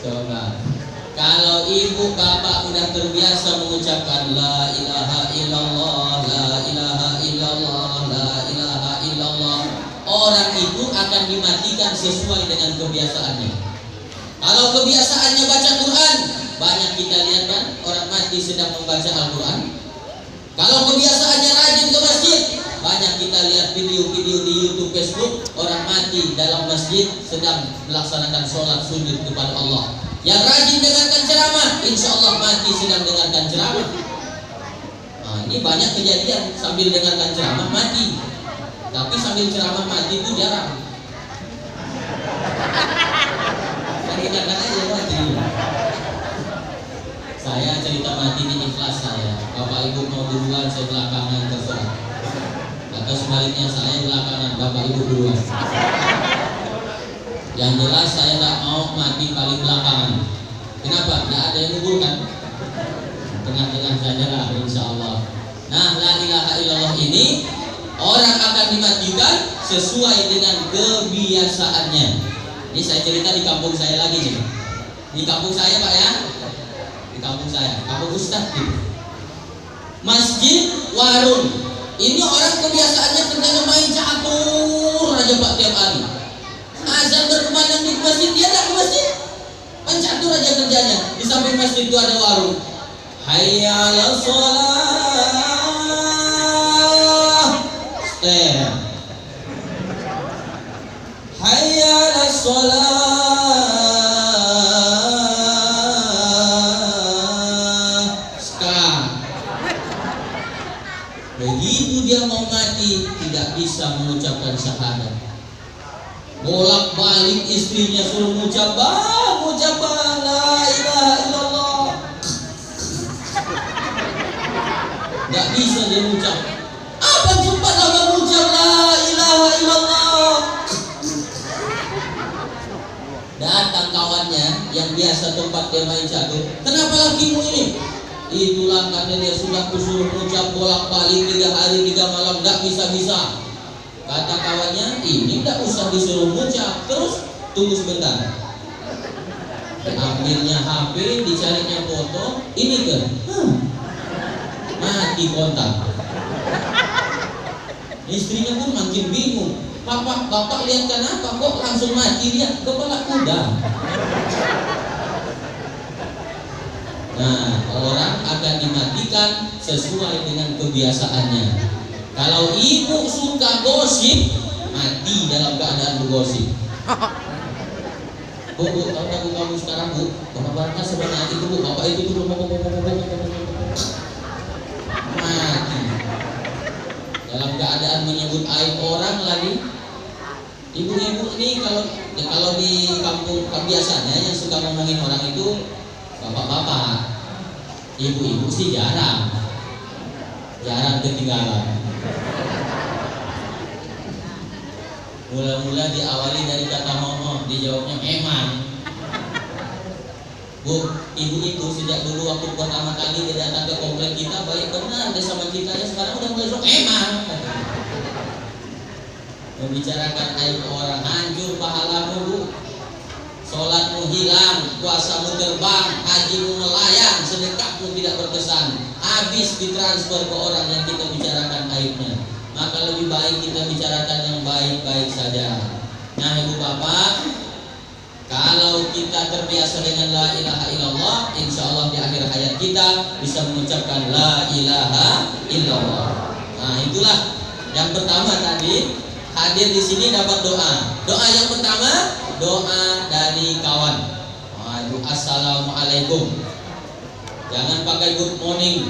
Coba, kalau ibu bapak udah terbiasa mengucapkan la ilaha illallah, la ilaha illallah, la ilaha illallah, orang itu akan dimatikan sesuai dengan kebiasaannya. Kalau kebiasaannya baca Quran, banyak kita lihat kan orang mati sedang membaca Al-Quran. Kalau kebiasaannya rajin ke masjid, banyak kita lihat video-video di YouTube, Facebook, orang mati dalam masjid sedang melaksanakan sholat sujud kepada Allah. Yang rajin dengarkan ceramah, insya Allah mati sedang dengarkan ceramah. Nah, ini banyak kejadian sambil dengarkan ceramah mati. Tapi sambil ceramah mati itu jarang. Kita kata aja mati. Saya cerita mati di ikhlas saya. Bapak ibu mau duluan, saya belakangan terserah. Atau sebaliknya saya belakangan, bapak ibu duluan. Yang jelas saya tidak mau mati paling belakangan. Kenapa? Tidak ada yang menguburkan. Tengah-tengah saja lah, insya Allah. Nah, la ilaha illallah ini orang akan dimatikan sesuai dengan kebiasaannya. Ini saya cerita di kampung saya lagi nih. Di kampung saya, Pak ya. Di kampung saya, kampung Ustadz gitu. Masjid, warung. Ini orang kebiasaannya kerjanya main catur aja Pak tiap hari. Azan berkumandang di masjid, dia tak ke masjid. Main catur aja kerjanya. Di samping masjid itu ada warung. Hayya 'alas shalah. Step. Hayya 'alas shalah. Begitu dia mau mati tidak bisa mengucapkan syahadat. Bolak-balik istrinya suruh mengucap la ilaha illallah. Gak bisa dia mengucap. Apa cepat lama mengucap la ilaha illallah. Datang kawannya yang biasa tempat dia main catur. Kenapa lakimu ini? Itulah karena dia sudah kusuruh mengucap bolak-balik 3 hari 3 malam gak bisa-bisa. Kata kawannya, ini gak usah disuruh mengucap. Terus tunggu sebentar. Diambilnya HP, dicarinya foto, ini kan, mati kontak. Istrinya pun makin bingung. Bapak lihat kenapa kok langsung mati dia? Kepala kuda. Nah, orang akan dimatikan sesuai dengan kebiasaannya. Kalau ibu suka gosip, mati dalam keadaan bergosip. Bu, tahu kamu sekarang bu, bapak sebenarnya itu bu, bapak itu dulu mati. Dalam keadaan menyebut aib orang lagi. Ibu-ibu ini kalau di kampung biasanya yang suka ngomongin orang itu bapak-bapak. Ibu-ibu sih jarang ketinggalan. Mula-mula diawali dari kata ngomong, dijawabnya emang. Bu, ibu itu sejak dulu waktu pertama kali dia datang ke komplek kita baik benar dia sama kita, ya sekarang udah mulai emang. Membicarakan aib orang, hancur pahalamu bu. Sholatmu hilang, puasamu terbang, hajimu melayang, sedekahmu tidak berkesan, habis ditransfer ke orang yang kita bicarakan aibnya. Maka lebih baik kita bicarakan yang baik-baik saja. Nah ibu bapak, kalau kita terbiasa dengan la ilaha illallah, insya Allah di akhir hayat kita bisa mengucapkan la ilaha illallah. Nah itulah yang pertama tadi, hadir di sini dapat doa. Doa yang pertama, doa dari kawan. Assalamualaikum. Jangan pakai good morning.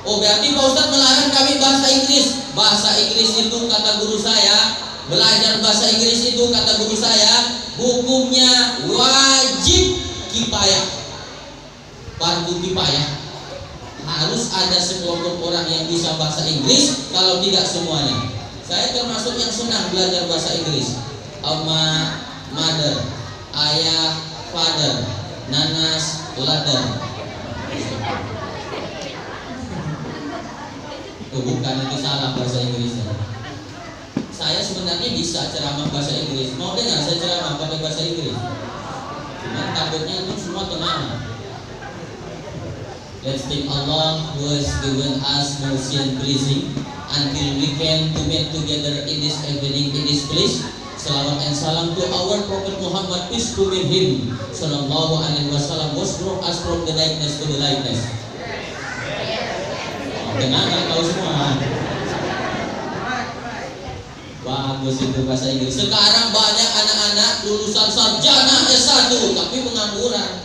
Oh berarti Pak Ustadz melarang kami bahasa Inggris. Bahasa Inggris itu kata guru saya, belajar bahasa Inggris itu kata guru saya, hukumnya wajib kifayah, fardu kifayah. Harus ada sekelompok orang yang bisa bahasa Inggris, kalau tidak semuanya. Saya termasuk yang senang belajar bahasa Inggris. Oma, mother, ayah, father, nanas, ladder. Bukan, itu salah bahasa Inggrisnya. Saya sebenarnya bisa ceramah bahasa Inggris. Mau dengar saya ceramah pakai bahasa Inggris? Cuma takutnya itu semua kemana? Let's thank Allah who has given us mercy and blessing until we can to meet together in this evening in this place. Salawat and salam to our Prophet Muhammad, peace be with him. Sallallahu alaihi wasallam was brought us from the darkness to the lightness. Dengar tahu semua. Bagus itu bahasa Inggris. Sekarang banyak anak-anak lulusan sarjana S1 tapi pengangguran,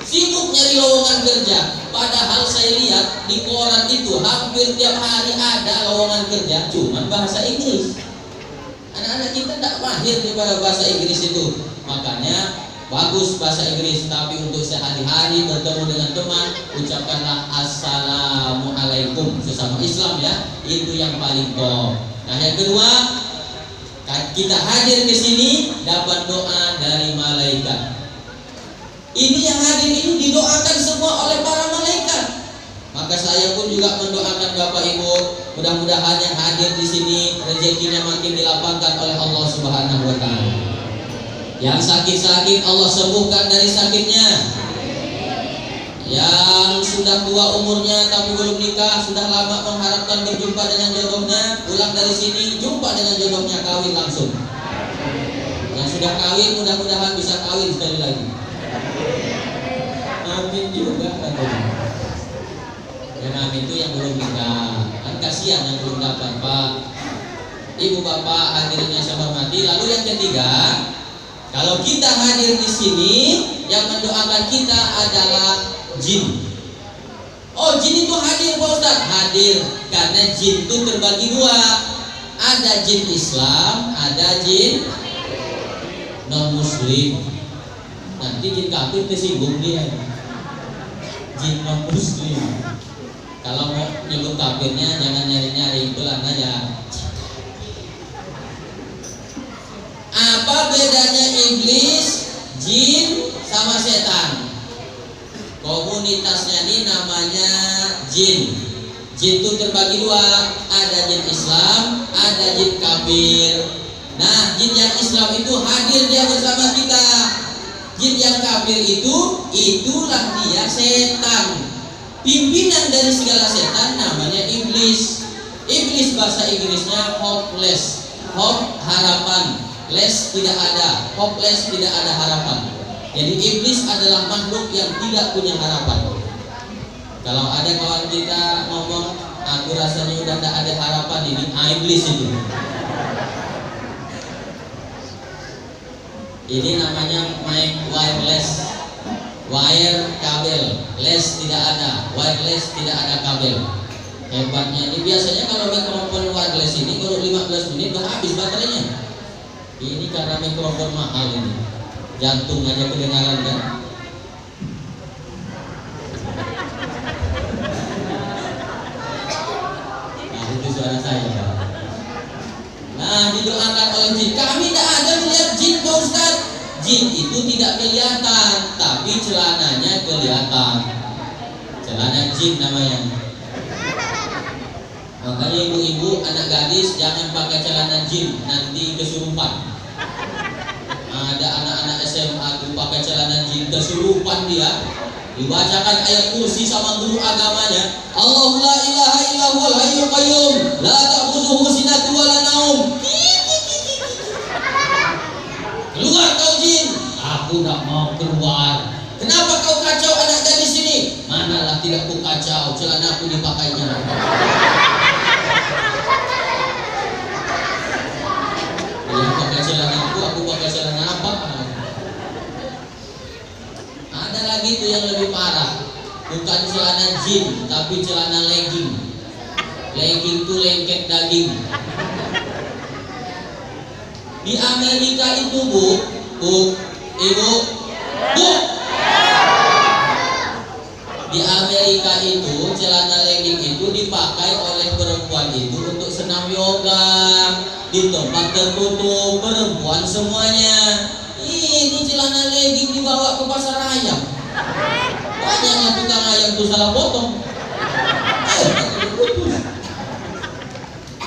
sibuk nyari lowongan kerja. Padahal saya lihat di koran itu hampir tiap hari ada lowongan kerja, cuman bahasa Inggris. Anak-anak kita tidak mahir di bahasa Inggris itu. Makanya bagus bahasa Inggris, tapi untuk sehari-hari bertemu dengan teman, ucapkanlah assalamualaikum sesama Islam ya. Itu yang paling top. Nah yang kedua, kita hadir ke sini dapat doa dari malaikat. Ini yang hadir ini didoakan semua oleh para malaikat. Maka saya pun juga mendoakan Bapak Ibu, mudah-mudahan yang hadir di sini rezekinya makin dilapangkan oleh Allah Subhanahu wa taala. Yang sakit-sakit Allah sembuhkan dari sakitnya. Yang sudah tua umurnya tapi belum nikah, sudah lama mengharapkan berjumpa dengan jodohnya, pulang dari sini jumpa dengan jodohnya, kawin langsung. Yang sudah kawin mudah-mudahan bisa kawin sekali lagi. Amin juga katanya. Dan amin itu yang belum nikah, kan kasihan yang belum dapat Pak. Ibu bapak hadirin yang saya hormati. Lalu yang ketiga, kalau kita hadir di sini, yang mendoakan kita adalah jin. Oh, jin itu hadir Pak Ustaz? Hadir, karena jin itu terbagi dua. Ada jin Islam, ada jin non muslim. Nanti jin kafir tersinggung dia. Jin non muslim. Kalau mau nyebut kafirnya jangan nyari-nyari, itulah aja. Apa bedanya iblis, jin, sama setan? Komunitasnya ini namanya jin. Jin itu terbagi dua, ada jin Islam, ada jin kafir. Nah, jin yang Islam itu hadir dia bersama kita. Jin yang kafir itulah dia setan. Pimpinan dari segala setan namanya iblis. Iblis bahasa Inggrisnya hopeless. Hope harapan, less tidak ada, hopeless tidak ada harapan. Jadi iblis adalah makhluk yang tidak punya harapan. Kalau ada kawan kita ngomong, aku rasanya udah tidak ada harapan ini, iblis itu. Ini namanya mic wireless, wire kabel, less tidak ada, wireless tidak ada kabel. Hebatnya ini biasanya kalau mikrofon wireless ini kalau 15 menit udah habis baterainya. Ini karena mikrofon mahal ini, jantung aja kedengaran kan. Nah itu suara saya Pak. Nah didoakan oleh jin. Kami tidak ada melihat jin Pak Ustaz. Jin itu tidak kelihatan, tapi celananya kelihatan. Celana jin namanya. Makanya ibu-ibu anak gadis jangan pakai celana jin, nanti kesurupan. Ada anak-anak SMA tuh pakai celana jin, kesurupan dia. Dibacakan ayat kursi sama guru agamanya. Allahu la ilaha illa huwal hayyul qayyum, la ta'khudhuhu sinatun wa la naum. Keluar kau jin. Aku tak mau keluar. Kenapa kau kacau anak gadis ini? Manalah tidak ku kacau, celana aku dipakainya. Dia pakai celana aku pakai celana apa? Ada lagi tuh yang lebih parah. Bukan celana jin, tapi celana legging. Legging tuh lengket daging. Di Amerika itu ibu, di Amerika itu celana legging itu dipakai oleh perempuan itu untuk senam yoga di tempat tertutup, perempuan semuanya. Ini celana legging dibawa ke pasar ayam. Banyaknya tukang ayam tuh salah potong.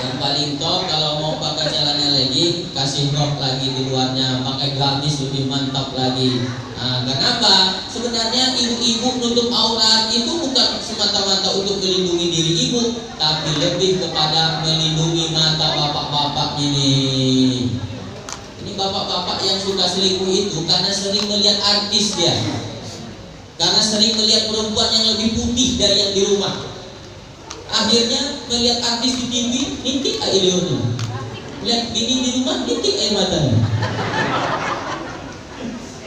Yang paling top kalau mau pakai celana legging, kasih rok lagi di luarnya, pakai gamis lebih mantap lagi. Nah, kenapa? Sebenarnya ibu-ibu nutup aurat itu bukan semata-mata untuk melindungi diri ibu, tapi lebih kepada melindungi mata bapak-bapak ini. Ini bapak-bapak yang suka selingkuh itu karena sering melihat artis dia, karena sering melihat perempuan yang lebih putih dari yang di rumah. Akhirnya melihat artis di TV, nintik air liurnya. Lihat bini di rumah, nintik air matanya.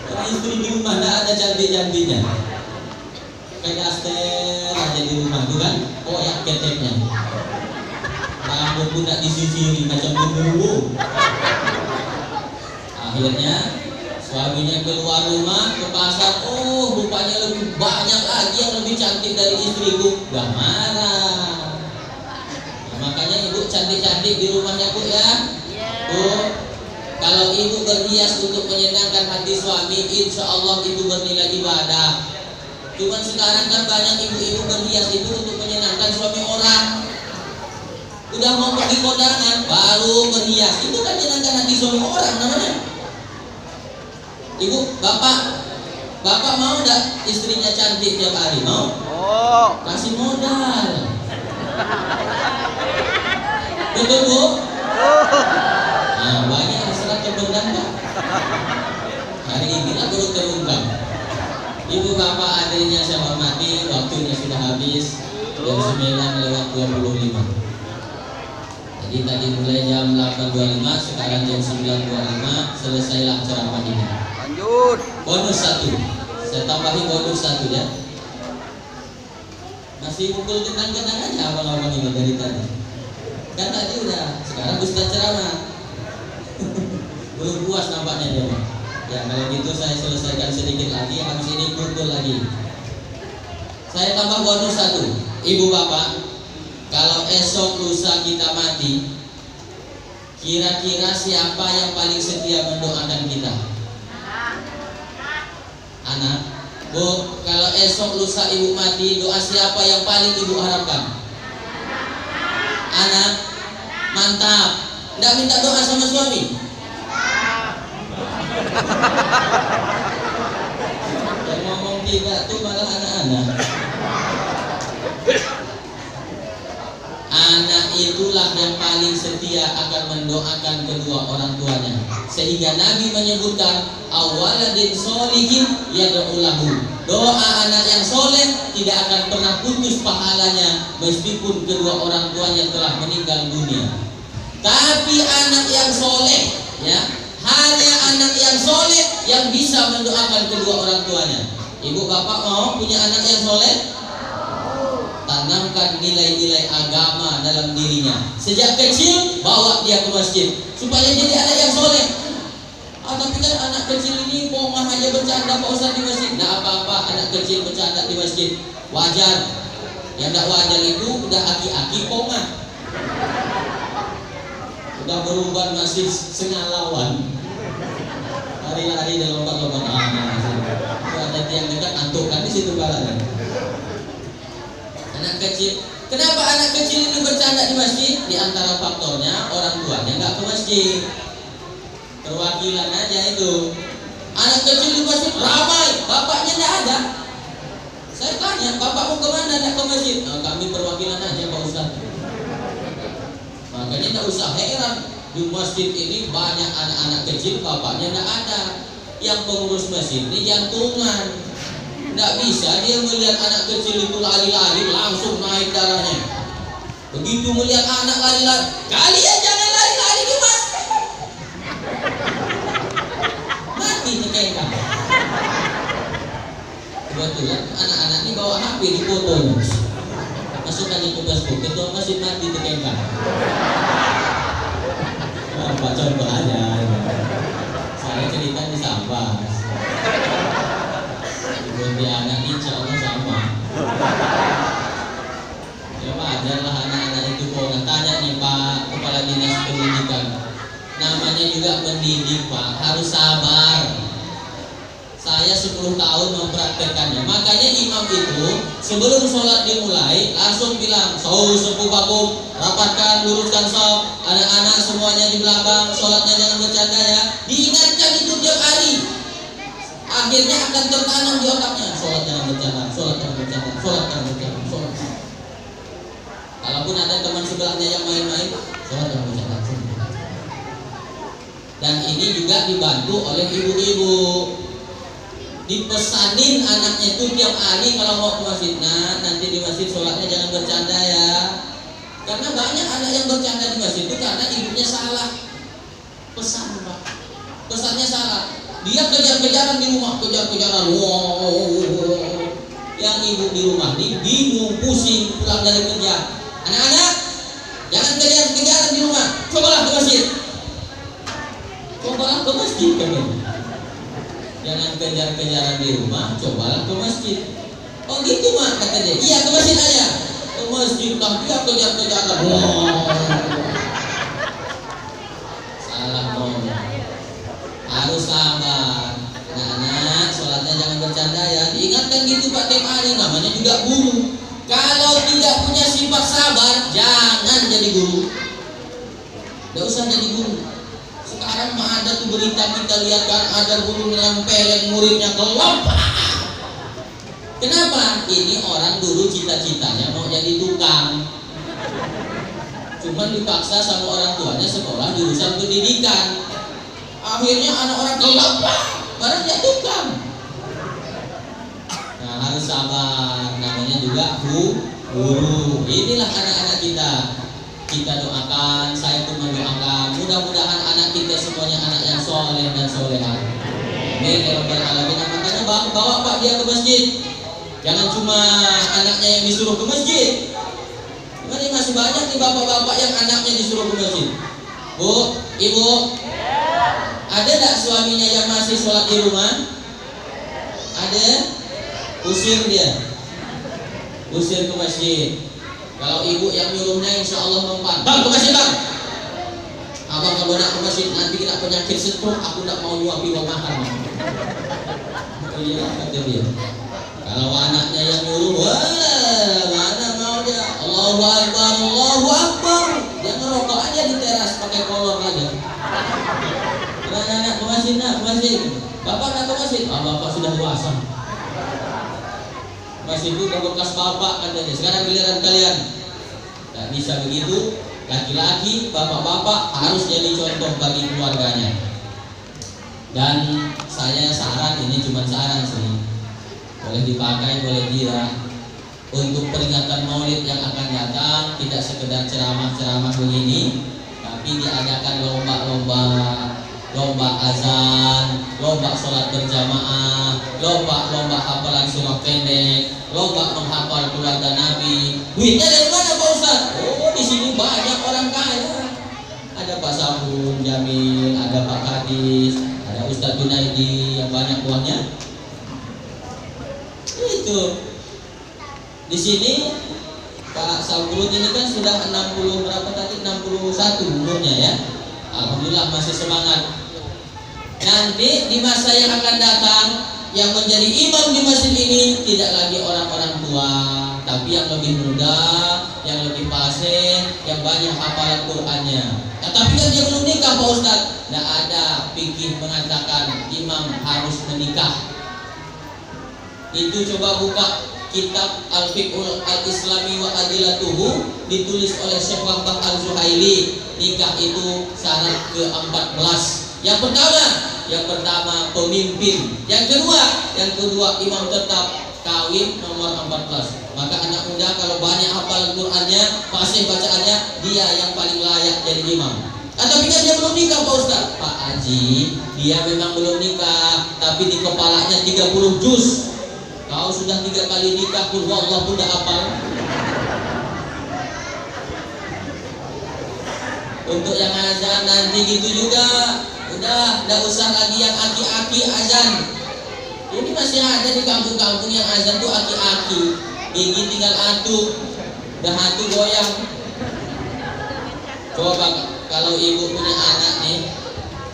Karena istri di rumah tidak ada cantik-cantiknya. Kayak Aster aja di rumah tuh kan, koyak keteknya. Rambut pun tidak disisiri macam genderuwo. Akhirnya suaminya keluar rumah ke pasar, oh rupanya lebih banyak lagi yang lebih cantik dari istriku. Gak marah. Nah, makanya ibu cantik-cantik di rumahnya Bu ya. Bu, kalau ibu berhias untuk menyenangkan hati suami, insya Allah itu bernilai ibadah. Cuman sekarang kan banyak ibu-ibu berhias itu untuk menyenangkan suami orang. Udah mau pergi kondangan baru berhias, itu kan menyenangkan hati suami orang namanya. Ibu, bapak mau enggak istrinya cantik tiap hari? Mau? Oh. Kasih modal. Betul Bu? Nah, banyak hasrat terundang Pak. Hari inilah baru terundang. Ibu bapak adiknya saya hormati, waktunya sudah habis. Jam 9:25. Jadi tadi mulai jam 8.25, sekarang jam 9.25, selesailah ceramah ini. Lanjut. Bonus 1. Saya tambahin bonus 1 ya. Masih pukul kenang-kenang aja abang-abang ini dari tadi. Kan tadi udah, sekarang Ustaz ceramah. Belum puas nampaknya dia. Ya kalau gitu saya selesaikan sedikit lagi, habis ini pukul lagi. Saya tambah bonus 1. Ibu bapak, kalau esok lusa kita mati, kira-kira siapa yang paling setia mendoakan kita? Anak. Bu, kalau esok lusa ibu mati, doa siapa yang paling ibu harapkan? Anak. Mantap. Nggak minta doa sama suami? tidak tuh malah anak-anak. Anak itulah yang paling setia akan mendoakan kedua orang tuanya. Sehingga Nabi menyebutkan awaladin solihin yad'ulahu. Doa anak yang soleh tidak akan pernah putus pahalanya meskipun kedua orang tuanya telah meninggal dunia. Tapi anak yang soleh, ya, hanya anak yang soleh yang bisa mendoakan kedua orang tuanya. Ibu bapak mau punya anak yang soleh? Tanamkan nilai-nilai agama dalam dirinya. Sejak kecil bawa dia ke masjid supaya jadi anak yang soleh. Tapi kan anak kecil ini pongah aja bercanda Pak Ustaz di masjid. Nah apa-apa anak kecil bercanda di masjid, wajar. Yang tidak wajar itu udah aki-aki pongah, udah berubah masih sengalawan, lari-lari dan lompat-lompat. Itu ada tiang dekat antuk kan di situ balanya. Anak kecil, kenapa anak kecil ini bercanda di masjid? Di antara faktornya orang tuanya nggak ke masjid. Perwakilan aja itu. Anak kecil di masjid ramai, bapaknya nggak ada. Saya tanya, bapak mau kemana? Nggak ke masjid? Nah, kami perwakilan aja Pak Ustaz. Makanya nggak usah heran di masjid ini banyak anak-anak kecil, bapaknya nggak ada. Yang pengurus masjid ini jantungan. Nggak bisa dia melihat anak kecil itu lari-lari langsung naik darahnya. Begitu melihat anak lari-lari, kalian jangan lari-lari di masjid. Mati dikengkang. Kebetulan anak-anak ini bawa HP di foto, masukkan di Facebook, ketua masjid mati dikengkang. Apa contoh aja. Saya cerita di Sambas. Dia anak insya Allah sama. Ya wajarlah anak-anak itu kalau tanya nih Pak Kepala Dinas Pendidikan, namanya juga mendidik Pak, harus sabar. Saya 10 tahun mempraktekannya. Makanya imam itu sebelum sholat dimulai langsung bilang, sepuh bakum, rapatkan, luruskan shaf, anak-anak semuanya di belakang, sholatnya jangan bercanda ya. Diingatkan itu tiap hari. Akhirnya akan tertanam di otaknya, sholat jangan bercanda, sholat jangan bercanda, sholat jangan bercanda, sholat. Kalaupun ada teman sebelahnya yang main-main, sholat jangan bercanda. Dan ini juga dibantu oleh ibu-ibu. Dipesanin anaknya itu tiap hari kalau mau ke masjid, nah nanti di masjid sholatnya jangan bercanda ya. Karena banyak anak yang bercanda di masjid itu karena ibunya salah pesan Pak, pesannya salah. Dia kejar-kejaran di rumah, kejar-kejaran. Wow. Yang ibu di rumah ini bingung, pusing pulang dari kerja. Anak-anak, jangan kejar-kejaran di rumah. Cobalah ke masjid. Cobalah ke masjid kan. Jangan kejar-kejaran di rumah, cobalah ke masjid. Oh gitu Mak, kata dia. Iya ke masjid aja. Ke masjid lah, dia kejar-kejaran. Wow. Salah ngomong. Harus sabar. Nah, sholatnya jangan bercanda ya. Diingatkan gitu Pak tiap hari, namanya juga guru. Kalau tidak punya sifat sabar, jangan jadi guru. Tidak usah jadi guru. Sekarang mah ada tuh berita kita lihat kan, ada guru nempelin muridnya ke lompat. Kenapa? Ini orang dulu cita-citanya mau jadi tukang. Cuman dipaksa sama orang tuanya sekolah jurusan pendidikan. Akhirnya anak orang kelapa, padahal dia tukang. Nah harus sabar, namanya juga guru. Inilah anak-anak kita. Kita doakan, saya pun mendoakan. Mudah-mudahan anak kita semuanya anak yang soleh dan solehah. Amin ya rabbal alamin. Makanya bawa Pak dia ke masjid. Jangan cuma anaknya yang disuruh ke masjid. Ini masih banyak nih bapak-bapak yang anaknya disuruh ke masjid. Bu, ibu. Ada tak suaminya yang masih sholat di rumah? Ada? Usir dia. Usir ke masjid. Kalau ibu yang nyuruhnya insya Allah mempan. Bang ke masjid bang. Abang kalau nak ke masjid nanti kena penyakit stroke. Aku tak mau nyuapi uang makan. Iya kata dia. Kalau anaknya yang nyuruh, wah mana mau dia. Allahu Akbar, Allahu Akbar. Dia ngerokok aja di teras pakai kolor aja. Anak ke masjid nak, ke masjid. Bapak nak ke masjid? Bapak sudah dewasa. masih itu udah bekas bapak katanya. Sekarang giliran kalian. Tidak bisa begitu. Laki-laki, bapak-bapak harus jadi contoh bagi keluarganya. Dan saya saran, ini cuma saran sih, boleh dipakai, boleh tidak. Untuk peringatan Maulid yang akan datang, tidak sekedar ceramah-ceramah begini, tapi diadakan lomba azan, lomba sholat berjamaah, lomba hafalan surah pendek, lomba menghafal keluarga Nabi. Duitnya dari mana Pak Ustaz? Oh, di sini banyak orang kaya. Ada Pak Sabun Jamil, ada Pak Kadis, ada Ustadz Junaidi yang banyak uangnya. Itu di sini Pak Sabun ini kan sudah 60 berapa tadi? 61 umurnya ya. Alhamdulillah masih semangat. Nanti di masa yang akan datang, yang menjadi imam di masjid ini tidak lagi orang-orang tua, tapi yang lebih muda, yang lebih fasih, yang banyak hafalan Qur'annya. Nah, tapi kan dia belum nikah Pak Ustadz. Tidak ada fikih mengatakan imam harus menikah. Itu coba buka kitab Al-Fiqhul Al-Islami wa Adilatuhu, ditulis oleh Syekh Wahbah Al-Zuhaili. Nikah itu syarat ke-14. Yang pertama pemimpin. Yang kedua imam tetap kawin nomor 14. Maka anak muda kalau banyak hafal Qur'annya, fasih bacaannya, dia yang paling layak jadi imam. Tapi kan dia belum nikah Pak Ustaz. Pak Haji, dia memang belum nikah, tapi di kepalanya 30 juz. Kau sudah 3 kali nikah, Qul huwallahu pun dah hafal. Untuk yang azan nanti gitu juga. Udah, tidak usah lagi yang aki-aki azan. Ini masih ada di kampung-kampung yang azan tuh aki-aki. Gigi tinggal aduk, dah hatu goyang. Coba kalau ibu punya anak nih,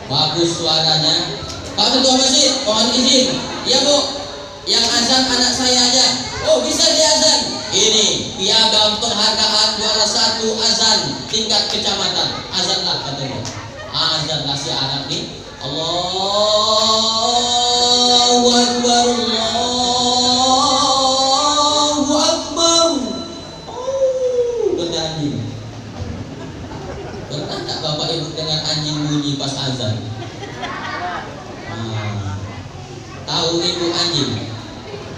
bagus suaranya. Pak Ketua Masjid, mohon izin. Iya Bu, yang azan anak saya aja. Oh bisa diazan. Ini piagam penghargaan juara 1 azan tingkat kecamatan. Azanlah katanya. Azanlah si anak nih. Allahu Akbar, Allahu Akbar. Oh, bernyanyi. Pernah tak Bapak Ibu dengar anjing bunyi pas azan? Tahu ibu anjing?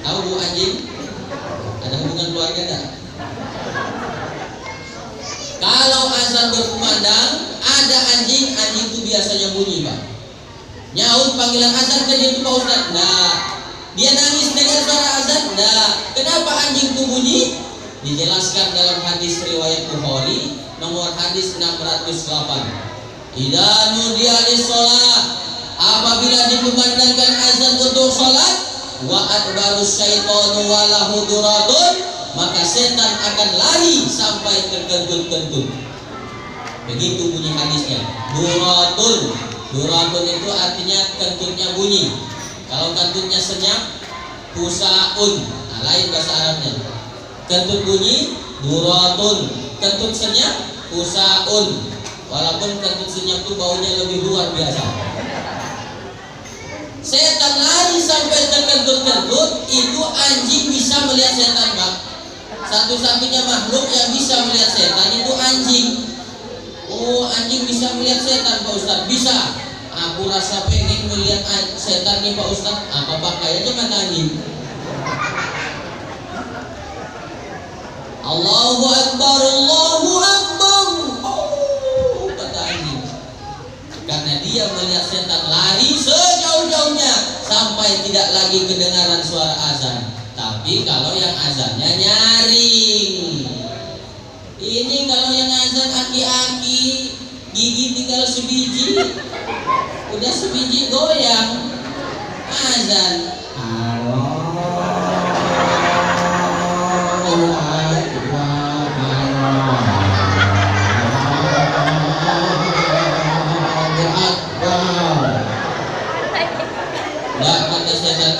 Tahu bu anjing? Ada hubungan keluarga tak? Kalau azan berkumandang, ada anjing itu biasanya bunyi Pak. Nyaut panggilan azan ke dia itu Pak Ustaz? Nah, dia nangis dengan suara azan? Nah, kenapa anjing itu bunyi? Dijelaskan dalam hadis riwayat Bukhari nomor hadis 608. Idza nudiya lis-shalah, apabila dikumandangkan azan untuk salat, wa adbarus syaitanu wa lahu duratun, maka setan akan lari sampai terkentut-kentut. Begitu bunyi hadisnya. Duratun. Duratun itu artinya kentutnya bunyi. Kalau kentutnya senyap, pusaun. Nah, lain bahasa Arabnya. Kentut bunyi, duratun. Kentut senyap, pusaun. Walaupun kentut senyap itu baunya lebih luar biasa. Setan lari sampai terkentut-kentut, itu anjing bisa melihat setan Pak. Satu-satunya makhluk yang bisa melihat setan itu anjing. Oh, anjing bisa melihat setan Pak Ustaz? Bisa. Aku rasa pengen melihat setan nih Pak Ustaz. Apa pakai aja mata anjing. Allahu Akbar, Allahu Akbar. Oh, kata anjing. Karena dia melihat setan lari sejauh-jauhnya sampai tidak lagi kedengaran suara azan. Tapi kalau yang azannya nyaring, ini kalau yang azan aki-aki, gigi tinggal sebiji, udah sebiji goyang azan.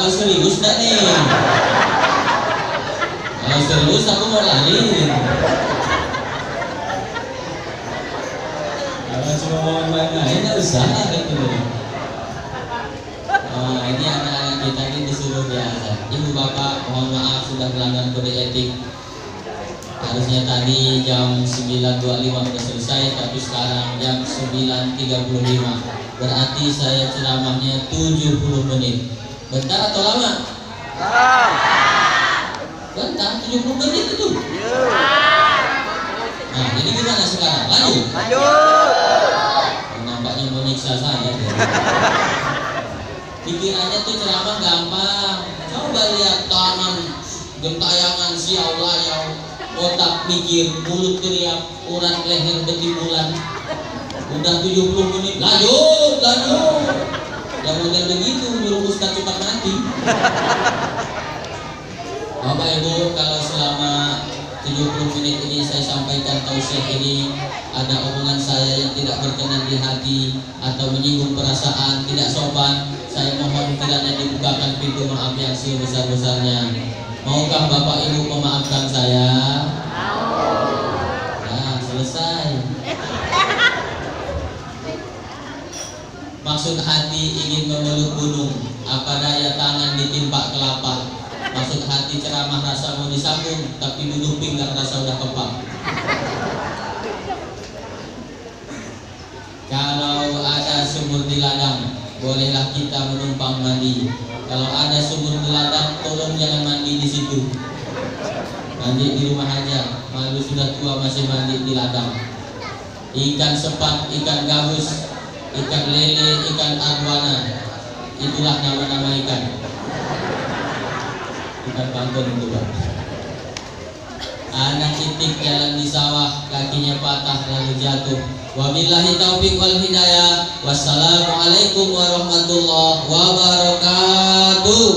Kau serius tak nih? Kalau serius aku mau lari. Kalau cuma mau main-main nggak usah gitu. Oh, ini anak-anak kita ini disuruh biasa. Ibu bapak Mohon maaf sudah melanggar kode etik. Harusnya tadi jam 9.25 sudah selesai, tapi sekarang jam 9.35. Berarti saya ceramahnya 70 menit. Bentar atau lama? Bentar, 70 menit itu. Nah, jadi gimana sekarang? Lanjut. Nampaknya mau nyiksa saya. Pikirannya tuh ceramah gampang. Coba lihat tangan gentayangan si Allah yang otak mikir, mulut teriak, urat leher bertimbulan. Udah 70 menit, lanjut. Yang model begitu nyuruh ustaz cepat mati. Bapak Ibu, kalau selama 70 menit ini saya sampaikan tausiah ini, ada omongan saya yang tidak berkenan di hati atau menyinggung perasaan, tidak sopan, saya mohon kiranya dibukakan pintu maaf yang sebesar-besarnya. Maukah Bapak Ibu memaafkan saya? Nah, selesai. Maksud hati ingin memeluk gunung, apa daya tangan ditimpa kelapa. Maksud hati ceramah rasa mau disambung, tapi duduk pinggang rasa udah kepak. Kalau ada sumur di ladang, bolehlah kita menumpang mandi. Kalau ada sumur di ladang, tolong jangan mandi di situ. Mandi di rumah aja. Malu sudah tua masih mandi di ladang. Ikan sepat, ikan gabus, ikan lele, ikan aduana, itulah nama-nama ikan. Ikan bangun itu, Pak. Anak itik jalan di sawah, kakinya patah lalu jatuh. Wabillahi taufiq wal hidayah. Wassalamualaikum warahmatullahi wabarakatuh.